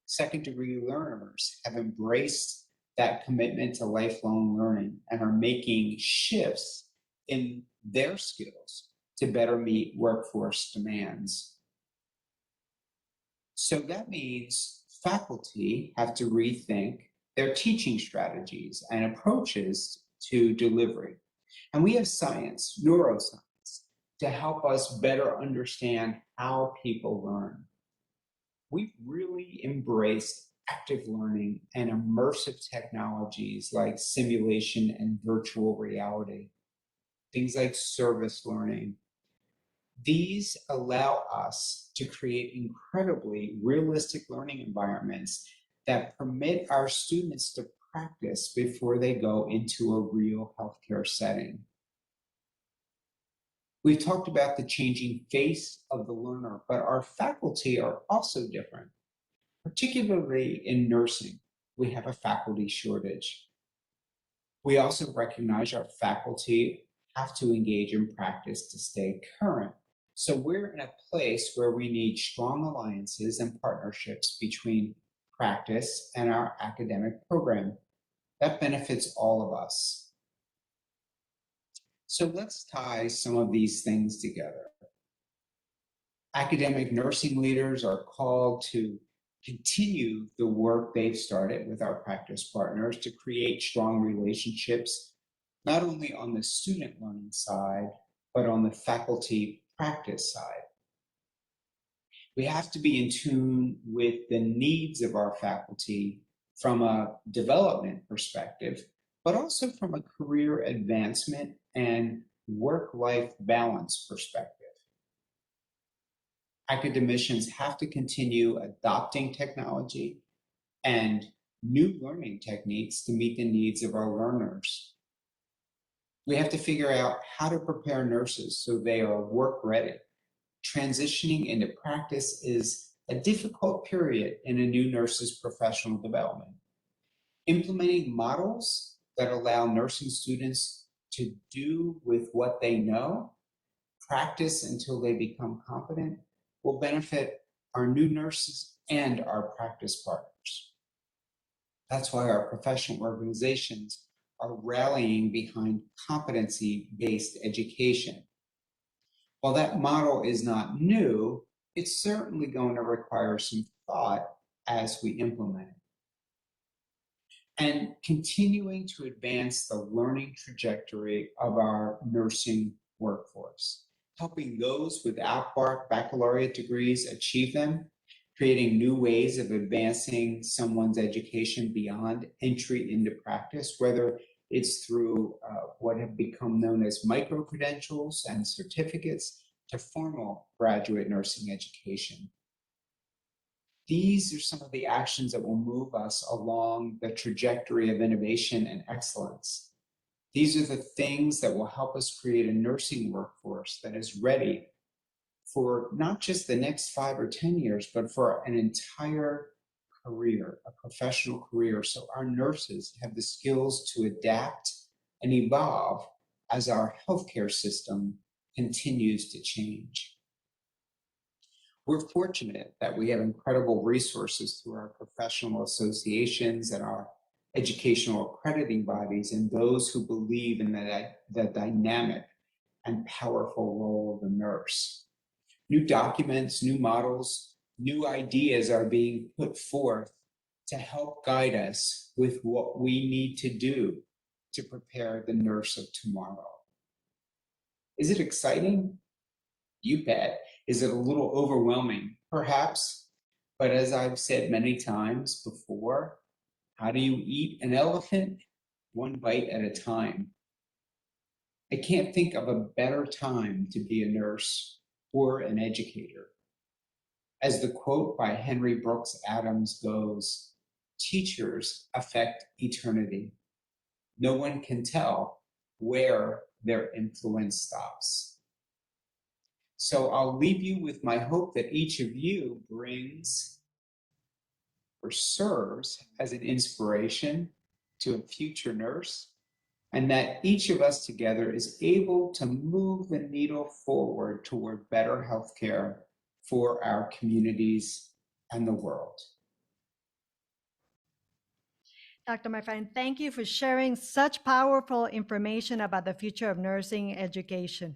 Second-degree learners have embraced that commitment to lifelong learning and are making shifts in their skills to better meet workforce demands. So that means faculty have to rethink their teaching strategies and approaches to delivery. And we have science, neuroscience, to help us better understand how people learn. We've really embraced active learning and immersive technologies like simulation and virtual reality, things like service learning. These allow us to create incredibly realistic learning environments that permit our students to practice before they go into a real healthcare setting. We've talked about the changing face of the learner, but our faculty are also different. Particularly in nursing, we have a faculty shortage. We also recognize our faculty have to engage in practice to stay current. So we're in a place where we need strong alliances and partnerships between practice and our academic program. That benefits all of us. So let's tie some of these things together. Academic nursing leaders are called to continue the work they've started with our practice partners to create strong relationships, not only on the student learning side, but on the faculty practice side. We have to be in tune with the needs of our faculty from a development perspective, but also from a career advancement and work-life balance perspective. Academicians have to continue adopting technology and new learning techniques to meet the needs of our learners. We have to figure out how to prepare nurses so they are work ready. Transitioning into practice is a difficult period in a new nurse's professional development. Implementing models that allow nursing students to do with what they know, practice until they become competent, will benefit our new nurses and our practice partners. That's why our professional organizations are rallying behind competency-based education. While that model is not new, it's certainly going to require some thought as we implement it. And continuing to advance the learning trajectory of our nursing workforce, helping those without baccalaureate degrees achieve them, creating new ways of advancing someone's education beyond entry into practice, whether it's through what have become known as micro-credentials and certificates to formal graduate nursing education. These are some of the actions that will move us along the trajectory of innovation and excellence. These are the things that will help us create a nursing workforce that is ready for not just the next 5 or 10 years, but for an entire career, a professional career. So our nurses have the skills to adapt and evolve as our healthcare system continues to change. We're fortunate that we have incredible resources through our professional associations and our educational accrediting bodies and those who believe in the dynamic and powerful role of the nurse. New documents, new models, new ideas are being put forth to help guide us with what we need to do to prepare the nurse of tomorrow. Is it exciting? You bet. Is it a little overwhelming? Perhaps. But as I've said many times before, how do you eat an elephant? One bite at a time. I can't think of a better time to be a nurse or an educator. As the quote by Henry Brooks Adams goes, teachers affect eternity. No one can tell where their influence stops. So I'll leave you with my hope that each of you brings or serves as an inspiration to a future nurse, and that each of us together is able to move the needle forward toward better healthcare for our communities and the world. Dr. Marfan, thank you for sharing such powerful information about the future of nursing education.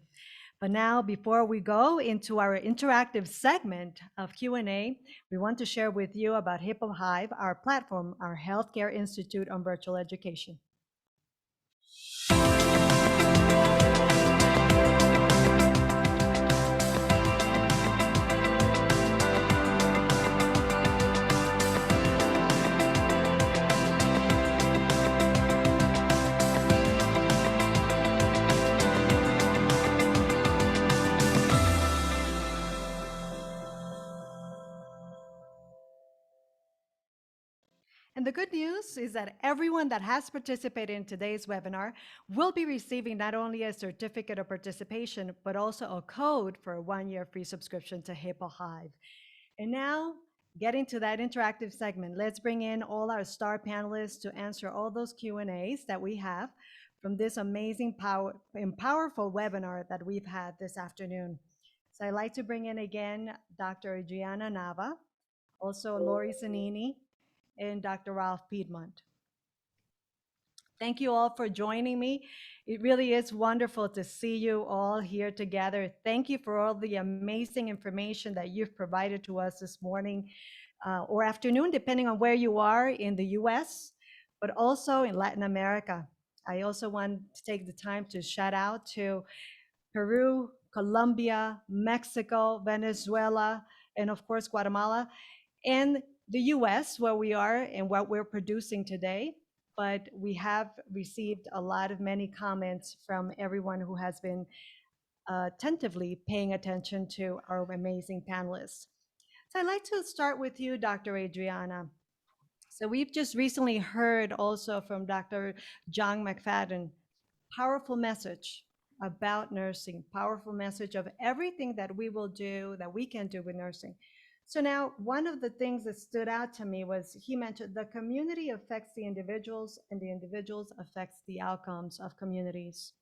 But now, before we go into our interactive segment of Q&A, we want to share with you about Hippo HIVE, our platform, our Healthcare Institute on Virtual Education. And the good news is that everyone that has participated in today's webinar will be receiving not only a certificate of participation, but also a code for a 1-year free subscription to Hippo HIVE. And now, getting to that interactive segment, let's bring in all our star panelists to answer all those Q&As that we have from this amazing and powerful webinar that we've had this afternoon. So I'd like to bring in again Dr. Adriana Nava, also Lori Zanini, and Dr. Ralph Piedmont. Thank you all for joining me. It really is wonderful to see you all here together. Thank you for all the amazing information that you've provided to us this morning or afternoon, depending on where you are in the US, but also in Latin America. I also want to take the time to shout out to Peru, Colombia, Mexico, Venezuela, and of course, Guatemala, and the US, where we are and what we're producing today. But we have received a lot of many comments from everyone who has been attentively paying attention to our amazing panelists. So I'd like to start with you, Dr. Adriana. So we've just recently heard also from Dr. John McFadden, powerful message about nursing, powerful message of everything that we will do, that we can do with nursing. So now one of the things that stood out to me was he mentioned the community affects the individuals and the individuals affects the outcomes of communities.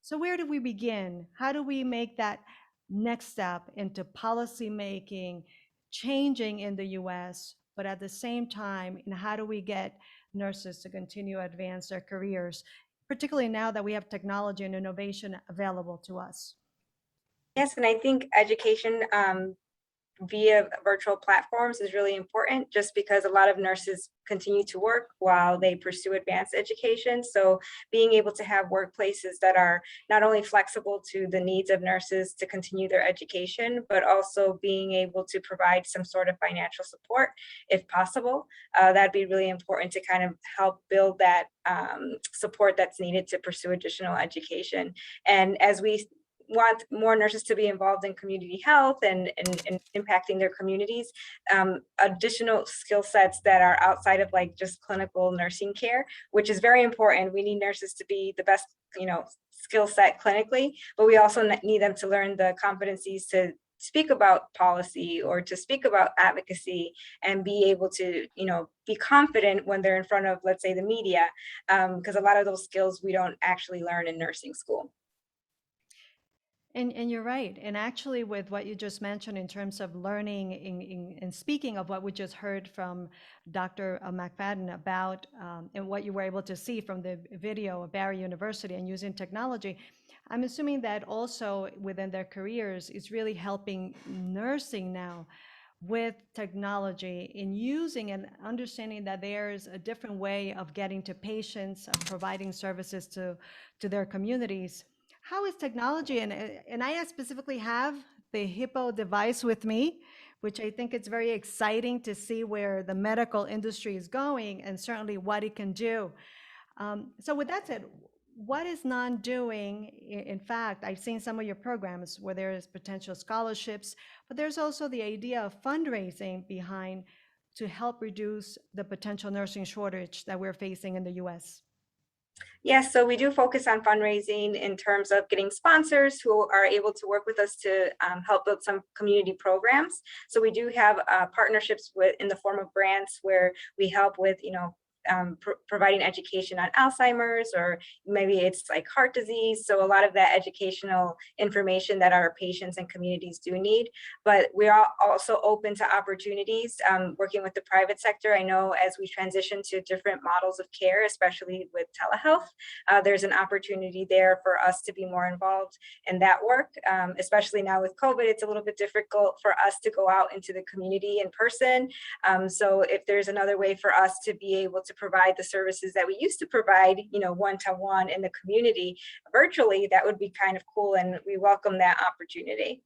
So where do we begin? How do we make that next step into policy making, changing in the US, but at the same time, and how do we get nurses to continue to advance their careers, particularly now that we have technology and innovation available to us? Yes, and I think education via virtual platforms is really important just because a lot of nurses continue to work while they pursue advanced education. So being able to have workplaces that are not only flexible to the needs of nurses to continue their education, but also being able to provide some sort of financial support if possible, that'd be really important to kind of help build that support that's needed to pursue additional education. And as we want more nurses to be involved in community health and impacting their communities, additional skill sets that are outside of like just clinical nursing care, which is very important. We need nurses to be the best, skill set clinically, but we also need them to learn the competencies to speak about policy or to speak about advocacy and be able to, be confident when they're in front of, let's say, the media, because a lot of those skills we don't actually learn in nursing school. And you're right. And actually, with what you just mentioned in terms of learning and speaking of what we just heard from Dr. McFadden about and what you were able to see from the video of Barry University and using technology, I'm assuming that also within their careers is really helping nursing now with technology in using and understanding that there's a different way of getting to patients, of providing services to their communities. How is technology, and I specifically have the Hippo device with me, which I think it's very exciting to see where the medical industry is going and certainly what it can do. So with that said, what is NON doing? In fact, I've seen some of your programs where there is potential scholarships, but there's also the idea of fundraising behind to help reduce the potential nursing shortage that we're facing in the US. Yes, so we do focus on fundraising in terms of getting sponsors who are able to work with us to help build some community programs. So we do have partnerships in the form of grants where we help with, providing education on Alzheimer's, or maybe it's like heart disease. So a lot of that educational information that our patients and communities do need. But we are also open to opportunities working with the private sector. I know as we transition to different models of care, especially with telehealth, there's an opportunity there for us to be more involved in that work. Especially now with COVID, it's a little bit difficult for us to go out into the community in person. So if there's another way for us to be able to provide the services that we used to provide, one-to-one in the community virtually, that would be kind of cool, and we welcome that opportunity.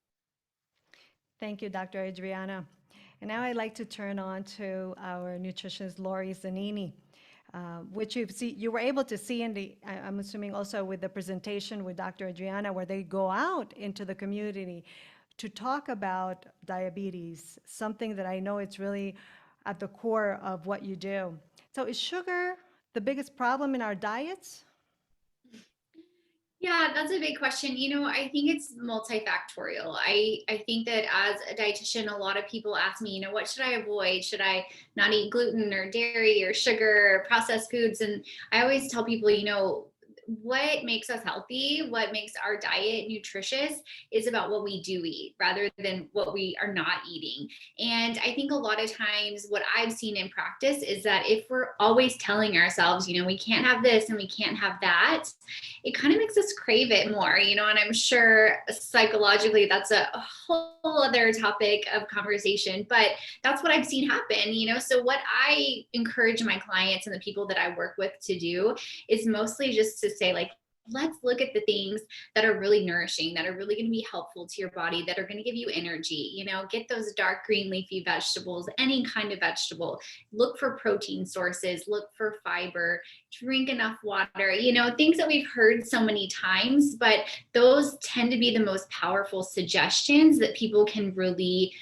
Thank you, Dr. Adriana. And now I'd like to turn on to our nutritionist, Lori Zanini, which you were able to see in the, I'm assuming also with the presentation with Dr. Adriana, where they go out into the community to talk about diabetes, something that I know it's really at the core of what you do. So is sugar the biggest problem in our diets? Yeah, that's a big question. I think it's multifactorial. I think that as a dietitian, a lot of people ask me, what should I avoid? Should I not eat gluten or dairy or sugar or processed foods? And I always tell people, what makes us healthy, what makes our diet nutritious is about what we do eat rather than what we are not eating. And I think a lot of times what I've seen in practice is that if we're always telling ourselves, we can't have this and we can't have that, it kind of makes us crave it more, and I'm sure psychologically that's a whole other topic of conversation, but that's what I've seen happen. So what I encourage my clients and the people that I work with to do is mostly just to say, like, let's look at the things that are really nourishing, that are really going to be helpful to your body, that are going to give you energy. Get those dark green leafy vegetables, any kind of vegetable. Look for protein sources, look for fiber, drink enough water, things that we've heard so many times, but those tend to be the most powerful suggestions that people can really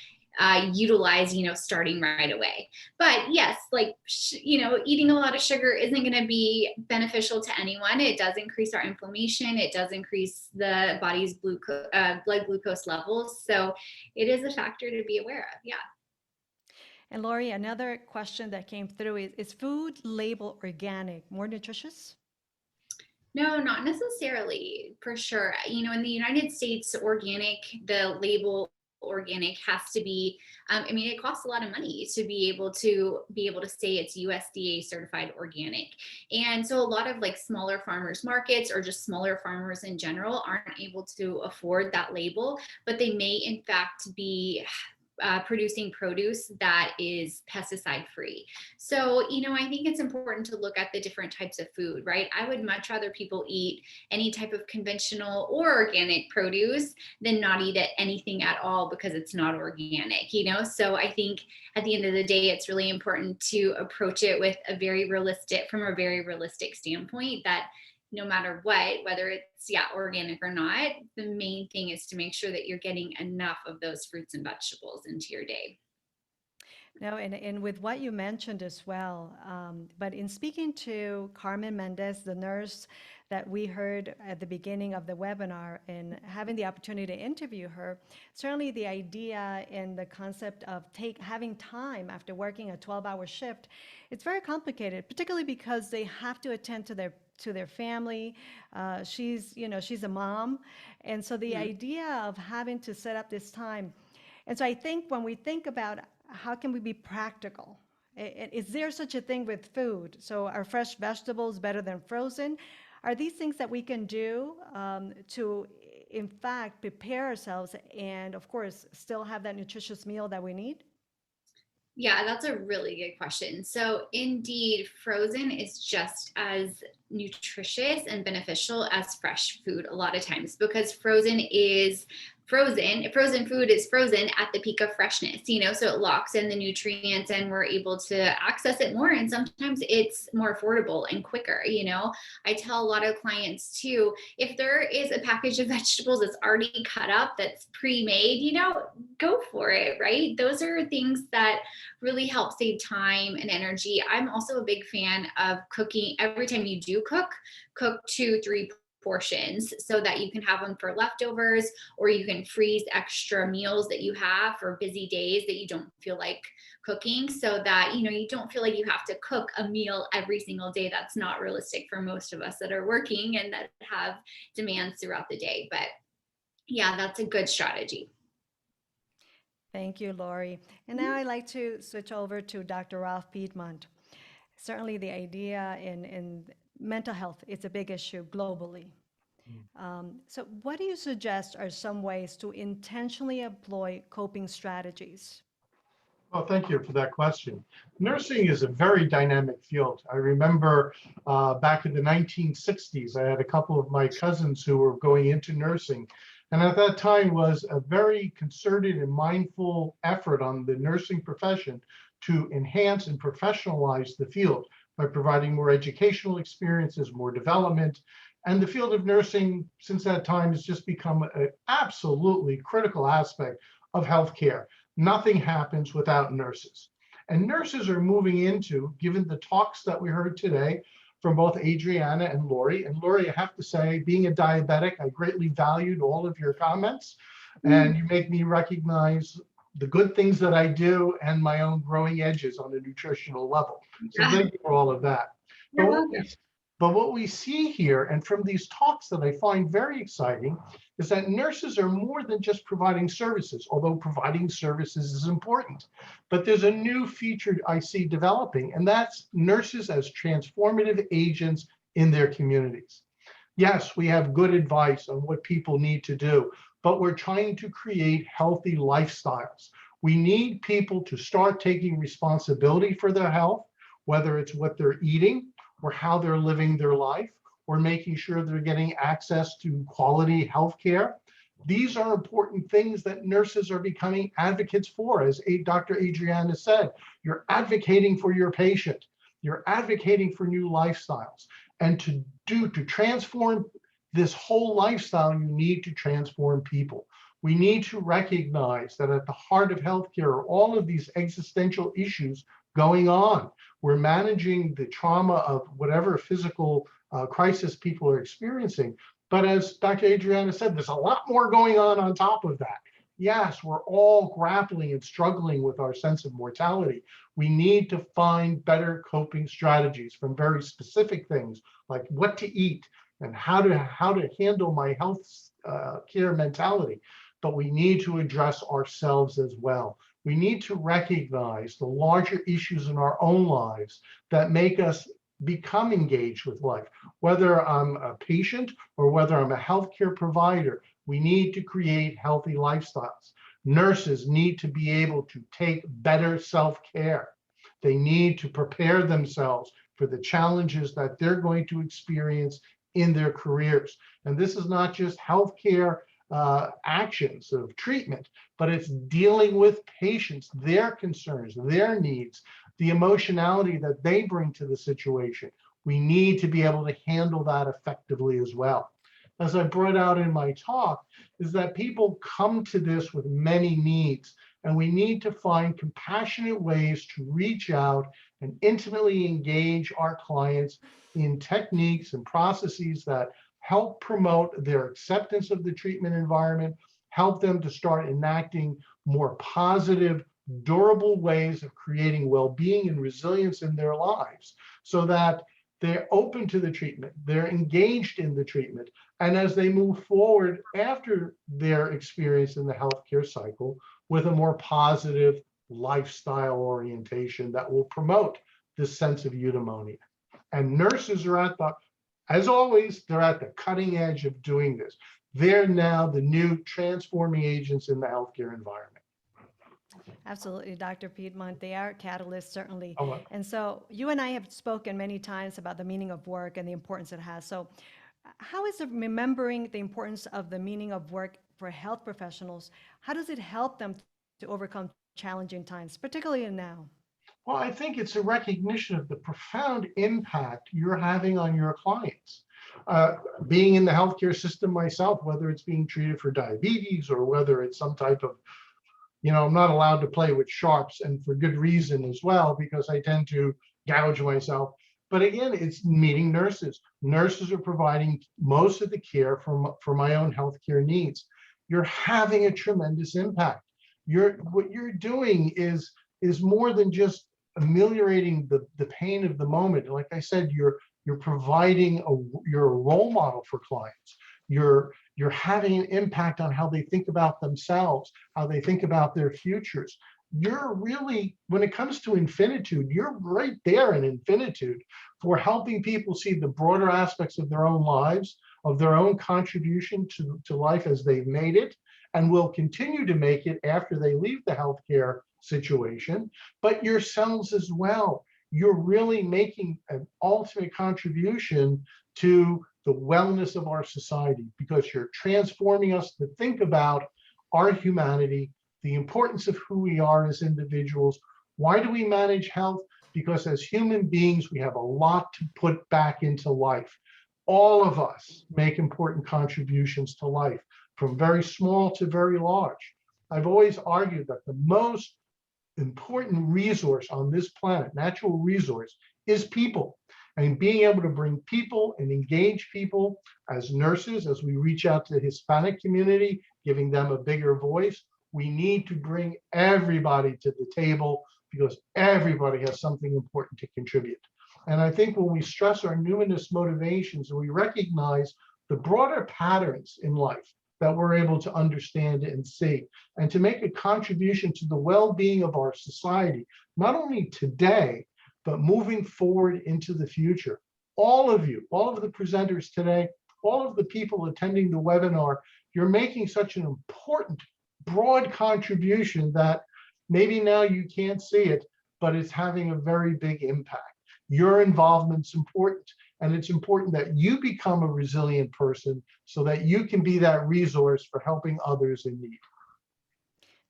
utilize, starting right away. But yes, like, eating a lot of sugar isn't going to be beneficial to anyone. It does increase our inflammation. It does increase the body's blood glucose levels. So it is a factor to be aware of. Yeah. And Lori, another question that came through is food labeled organic more nutritious? No, not necessarily, for sure. In the United States, the label organic has to be, it costs a lot of money to be able to say it's USDA certified organic. And so a lot of like smaller farmers markets or just smaller farmers in general aren't able to afford that label, but they may in fact be producing produce that is pesticide free. So, I think it's important to look at the different types of food, right? I would much rather people eat any type of conventional or organic produce than not eat anything at all because it's not organic, So I think at the end of the day, it's really important to approach it with from a very realistic standpoint that no matter what, whether it's organic or not, the main thing is to make sure that you're getting enough of those fruits and vegetables into your day. No, and with what you mentioned as well, but in speaking to Carmen Mendez, the nurse that we heard at the beginning of the webinar, and having the opportunity to interview her, certainly the idea and the concept of having time after working a 12-hour shift, it's very complicated, particularly because they have to attend to their family. She's a mom, and so the idea of having to set up this time, and so I think when we think about how can we be practical? Is there such a thing with food? So are fresh vegetables better than frozen? Are these things that we can do to, in fact, prepare ourselves and, of course, still have that nutritious meal that we need? Yeah, that's a really good question. So indeed, frozen is just as nutritious and beneficial as fresh food a lot of times because frozen food is frozen at the peak of freshness, so it locks in the nutrients and we're able to access it more. And sometimes it's more affordable and quicker. I tell a lot of clients too, if there is a package of vegetables that's already cut up, that's pre-made, go for it, right? Those are things that really help save time and energy. I'm also a big fan of cooking. Every time you do cook 2-3 portions so that you can have them for leftovers, or you can freeze extra meals that you have for busy days that you don't feel like cooking, so that you don't feel like you have to cook a meal every single day. That's not realistic for most of us that are working and that have demands throughout the day. But yeah, that's a good strategy. Thank you, Lori. And now I'd like to switch over to Dr. Ralph Piedmont. Certainly the idea in mental health, it's a big issue globally. So what do you suggest are some ways to intentionally employ coping strategies? Well, thank you for that question. Nursing is a very dynamic field. I remember back in the 1960s, I had a couple of my cousins who were going into nursing. And at that time was a very concerted and mindful effort on the nursing profession to enhance and professionalize the field by providing more educational experiences, more development. And the field of nursing since that time has just become an absolutely critical aspect of healthcare. Nothing happens without nurses. And nurses are moving into, given the talks that we heard today from both Adriana and Lori. And Lori, I have to say, being a diabetic, I greatly valued all of your comments. And you make me recognize the good things that I do and my own growing edges on a nutritional level. So thank you for all of that. But But what we see here, and from these talks that I find very exciting, is that nurses are more than just providing services, although providing services is important. But there's a new feature I see developing, and that's nurses as transformative agents in their communities. Yes, we have good advice on what people need to do, but we're trying to create healthy lifestyles. We need people to start taking responsibility for their health, whether it's what they're eating, or how they're living their life, or making sure they're getting access to quality health care. These are important things that nurses are becoming advocates for. As Dr. Adriana said, you're advocating for your patient. You're advocating for new lifestyles. And to transform this whole lifestyle, you need to transform people. We need to recognize that at the heart of healthcare are all of these existential issues going on. We're managing the trauma of whatever physical crisis people are experiencing. But as Dr. Adriana said, there's a lot more going on top of that. Yes, we're all grappling and struggling with our sense of mortality. We need to find better coping strategies from very specific things like what to eat and how to handle my health care mentality. But we need to address ourselves as well. We need to recognize the larger issues in our own lives that make us become engaged with life. Whether I'm a patient or whether I'm a healthcare provider, we need to create healthy lifestyles. Nurses need to be able to take better self-care. They need to prepare themselves for the challenges that they're going to experience in their careers. And this is not just healthcare actions of treatment, but it's dealing with patients, their concerns, their needs, the emotionality that they bring to the situation. We need to be able to handle that effectively as well. As I brought out in my talk, is that people come to this with many needs, and we need to find compassionate ways to reach out and intimately engage our clients in techniques and processes that help promote their acceptance of the treatment environment, help them to start enacting more positive, durable ways of creating well-being and resilience in their lives so that they're open to the treatment, they're engaged in the treatment, and as they move forward after their experience in the healthcare cycle with a more positive lifestyle orientation that will promote this sense of eudaimonia. And nurses are as always, they're at the cutting edge of doing this. They're now the new transforming agents in the healthcare environment. Absolutely, Dr. Piedmont. They are catalysts, certainly. Oh, well. And so you and I have spoken many times about the meaning of work and the importance it has. So how is remembering the importance of the meaning of work for health professionals, how does it help them to overcome challenging times, particularly now? Well, I think it's a recognition of the profound impact you're having on your clients. Being in the healthcare system myself, whether it's being treated for diabetes or whether it's some type of, I'm not allowed to play with sharps, and for good reason as well, because I tend to gouge myself. But again, it's meeting nurses. Nurses are providing most of the care for my own healthcare needs. You're having a tremendous impact. What you're doing is more than just ameliorating the pain of the moment. Like I said, you're providing you're a role model for clients. You're having an impact on how they think about themselves, how they think about their futures. You're really, when it comes to infinitude, you're right there in infinitude for helping people see the broader aspects of their own lives, of their own contribution to life as they've made it, and will continue to make it after they leave the healthcare situation, but yourselves as well. You're really making an ultimate contribution to the wellness of our society because you're transforming us to think about our humanity, the importance of who we are as individuals. Why do we manage health? Because as human beings, we have a lot to put back into life. All of us make important contributions to life, from very small to very large. I've always argued that the most important resource on this planet, natural resource, is people. And being able to bring people and engage people as nurses, as we reach out to the Hispanic community, giving them a bigger voice, we need to bring everybody to the table because everybody has something important to contribute. And I think when we stress our numinous motivations and we recognize the broader patterns in life that we're able to understand and see, and to make a contribution to the well-being of our society, not only today, but moving forward into the future. All of you, all of the presenters today, all of the people attending the webinar, you're making such an important, broad contribution that maybe now you can't see it, but it's having a very big impact. Your involvement's important, and it's important that you become a resilient person so that you can be that resource for helping others in need.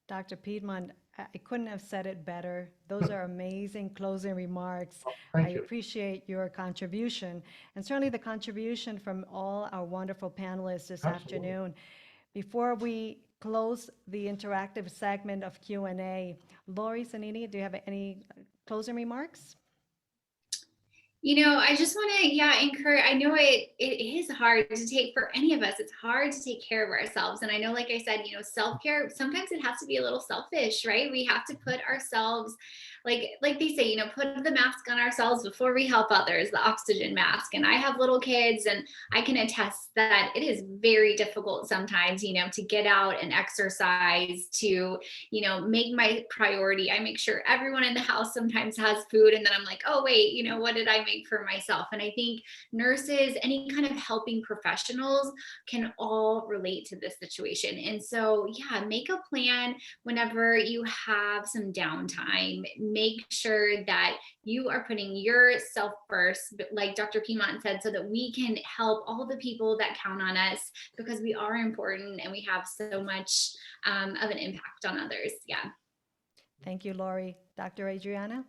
Dr. Piedmont, I couldn't have said it better. Those are amazing closing remarks. Thank I you. appreciate your contribution, and certainly the contribution from all our wonderful panelists this Absolutely. afternoon. Before we close the interactive segment of Q&A, Lori Zanini, do you have any closing remarks? You know, I just want to, encourage. I know it is hard to take for any of us. It's hard to take care of ourselves. And I know, like I said, self-care, sometimes it has to be a little selfish, right? We have to put ourselves, like they say, put the mask on ourselves before we help others, the oxygen mask. And I have little kids, and I can attest that it is very difficult sometimes, to get out and exercise, to, make my priority. I make sure everyone in the house sometimes has food. And then I'm like, oh, wait, what did I make for myself? And I think nurses, any kind of helping professionals can all relate to this situation. And so, make a plan whenever you have some downtime. Make sure that you are putting yourself first, like Dr. Piedmont said, so that we can help all the people that count on us, because we are important and we have so much of an impact on others. Yeah. Thank you, Lori. Dr. Adriana?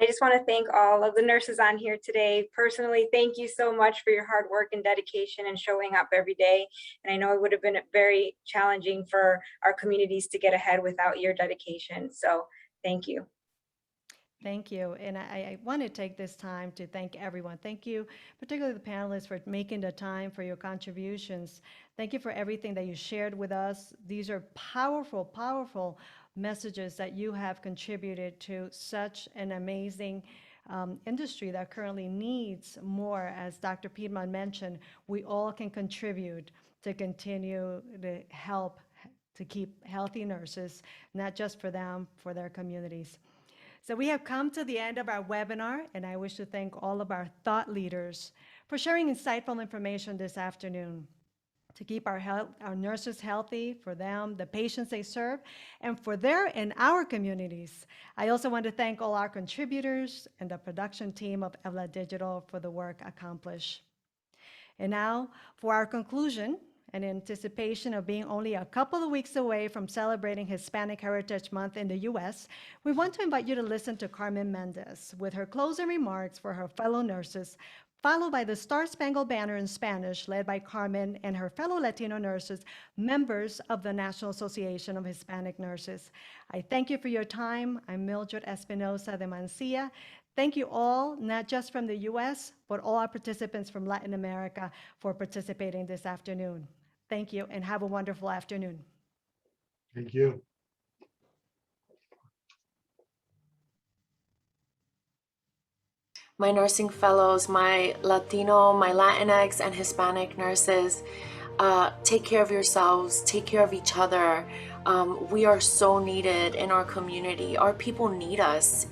I just want to thank all of the nurses on here today. Personally, thank you so much for your hard work and dedication and showing up every day. And I know it would have been very challenging for our communities to get ahead without your dedication. So thank you. Thank you. And I want to take this time to thank everyone. Thank you, particularly the panelists, for making the time for your contributions. Thank you for everything that you shared with us. These are powerful, powerful messages that you have contributed to such an amazing industry that currently needs more. As Dr. Piedmont mentioned, we all can contribute to continue to help to keep healthy nurses, not just for them, for their communities. So we have come to the end of our webinar, and I wish to thank all of our thought leaders for sharing insightful information this afternoon to keep our nurses healthy, for them, the patients they serve, and for their and our communities. I also want to thank all our contributors and the production team of Evla Digital for the work accomplished. And now for our conclusion, in anticipation of being only a couple of weeks away from celebrating Hispanic Heritage Month in the U.S., we want to invite you to listen to Carmen Mendez with her closing remarks for her fellow nurses, followed by the Star-Spangled Banner in Spanish, led by Carmen and her fellow Latino nurses, members of the National Association of Hispanic Nurses. I thank you for your time. I'm Mildred Espinosa de Mancia. Thank you all, not just from the U.S., but all our participants from Latin America for participating this afternoon. Thank you, and have a wonderful afternoon. Thank you. My nursing fellows, my Latino, my Latinx, and Hispanic nurses, take care of yourselves, take care of each other. We are so needed in our community. Our people need us,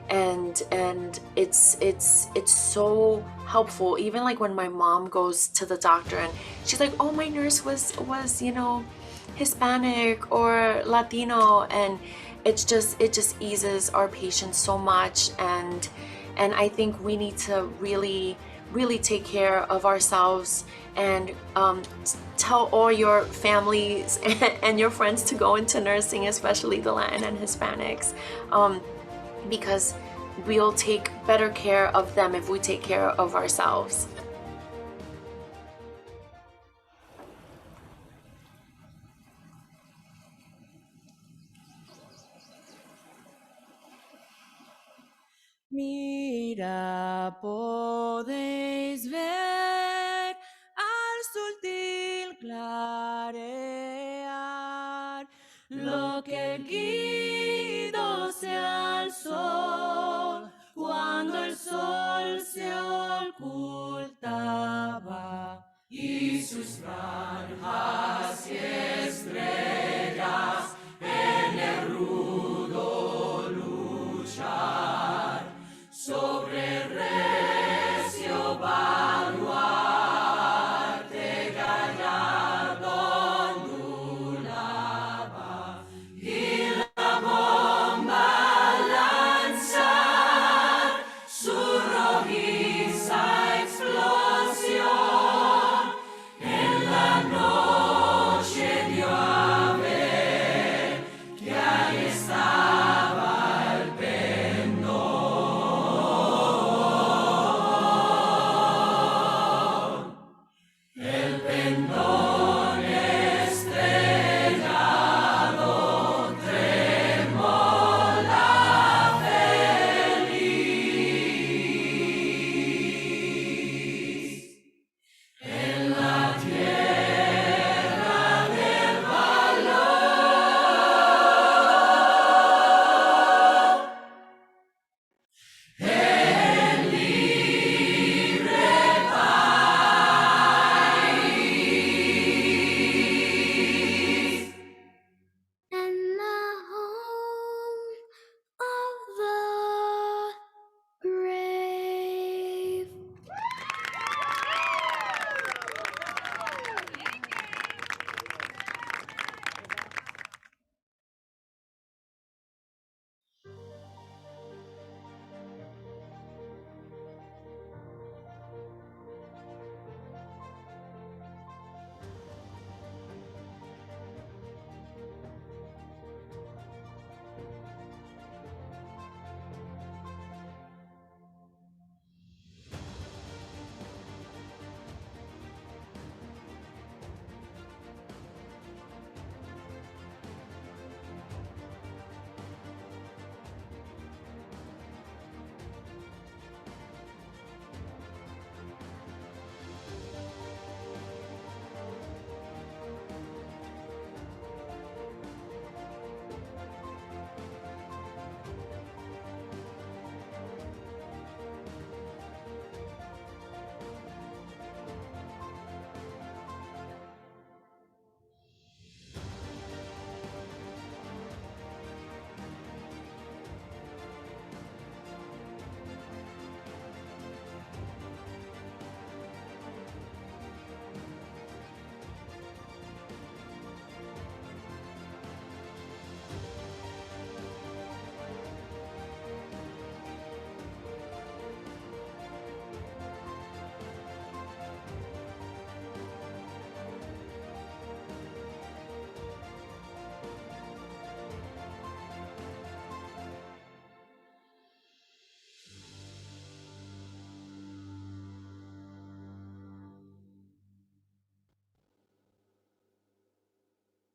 and it's so helpful. Even like when my mom goes to the doctor and she's like, oh, my nurse was Hispanic or Latino, and it just eases our patients so much. And I think we need to really take care of ourselves, and tell all your families and your friends to go into nursing, especially the Latin and Hispanics, because we'll take better care of them if we take care of ourselves. Mira, podéis ver al sutil clarear lo que Guido se alzó cuando Isus man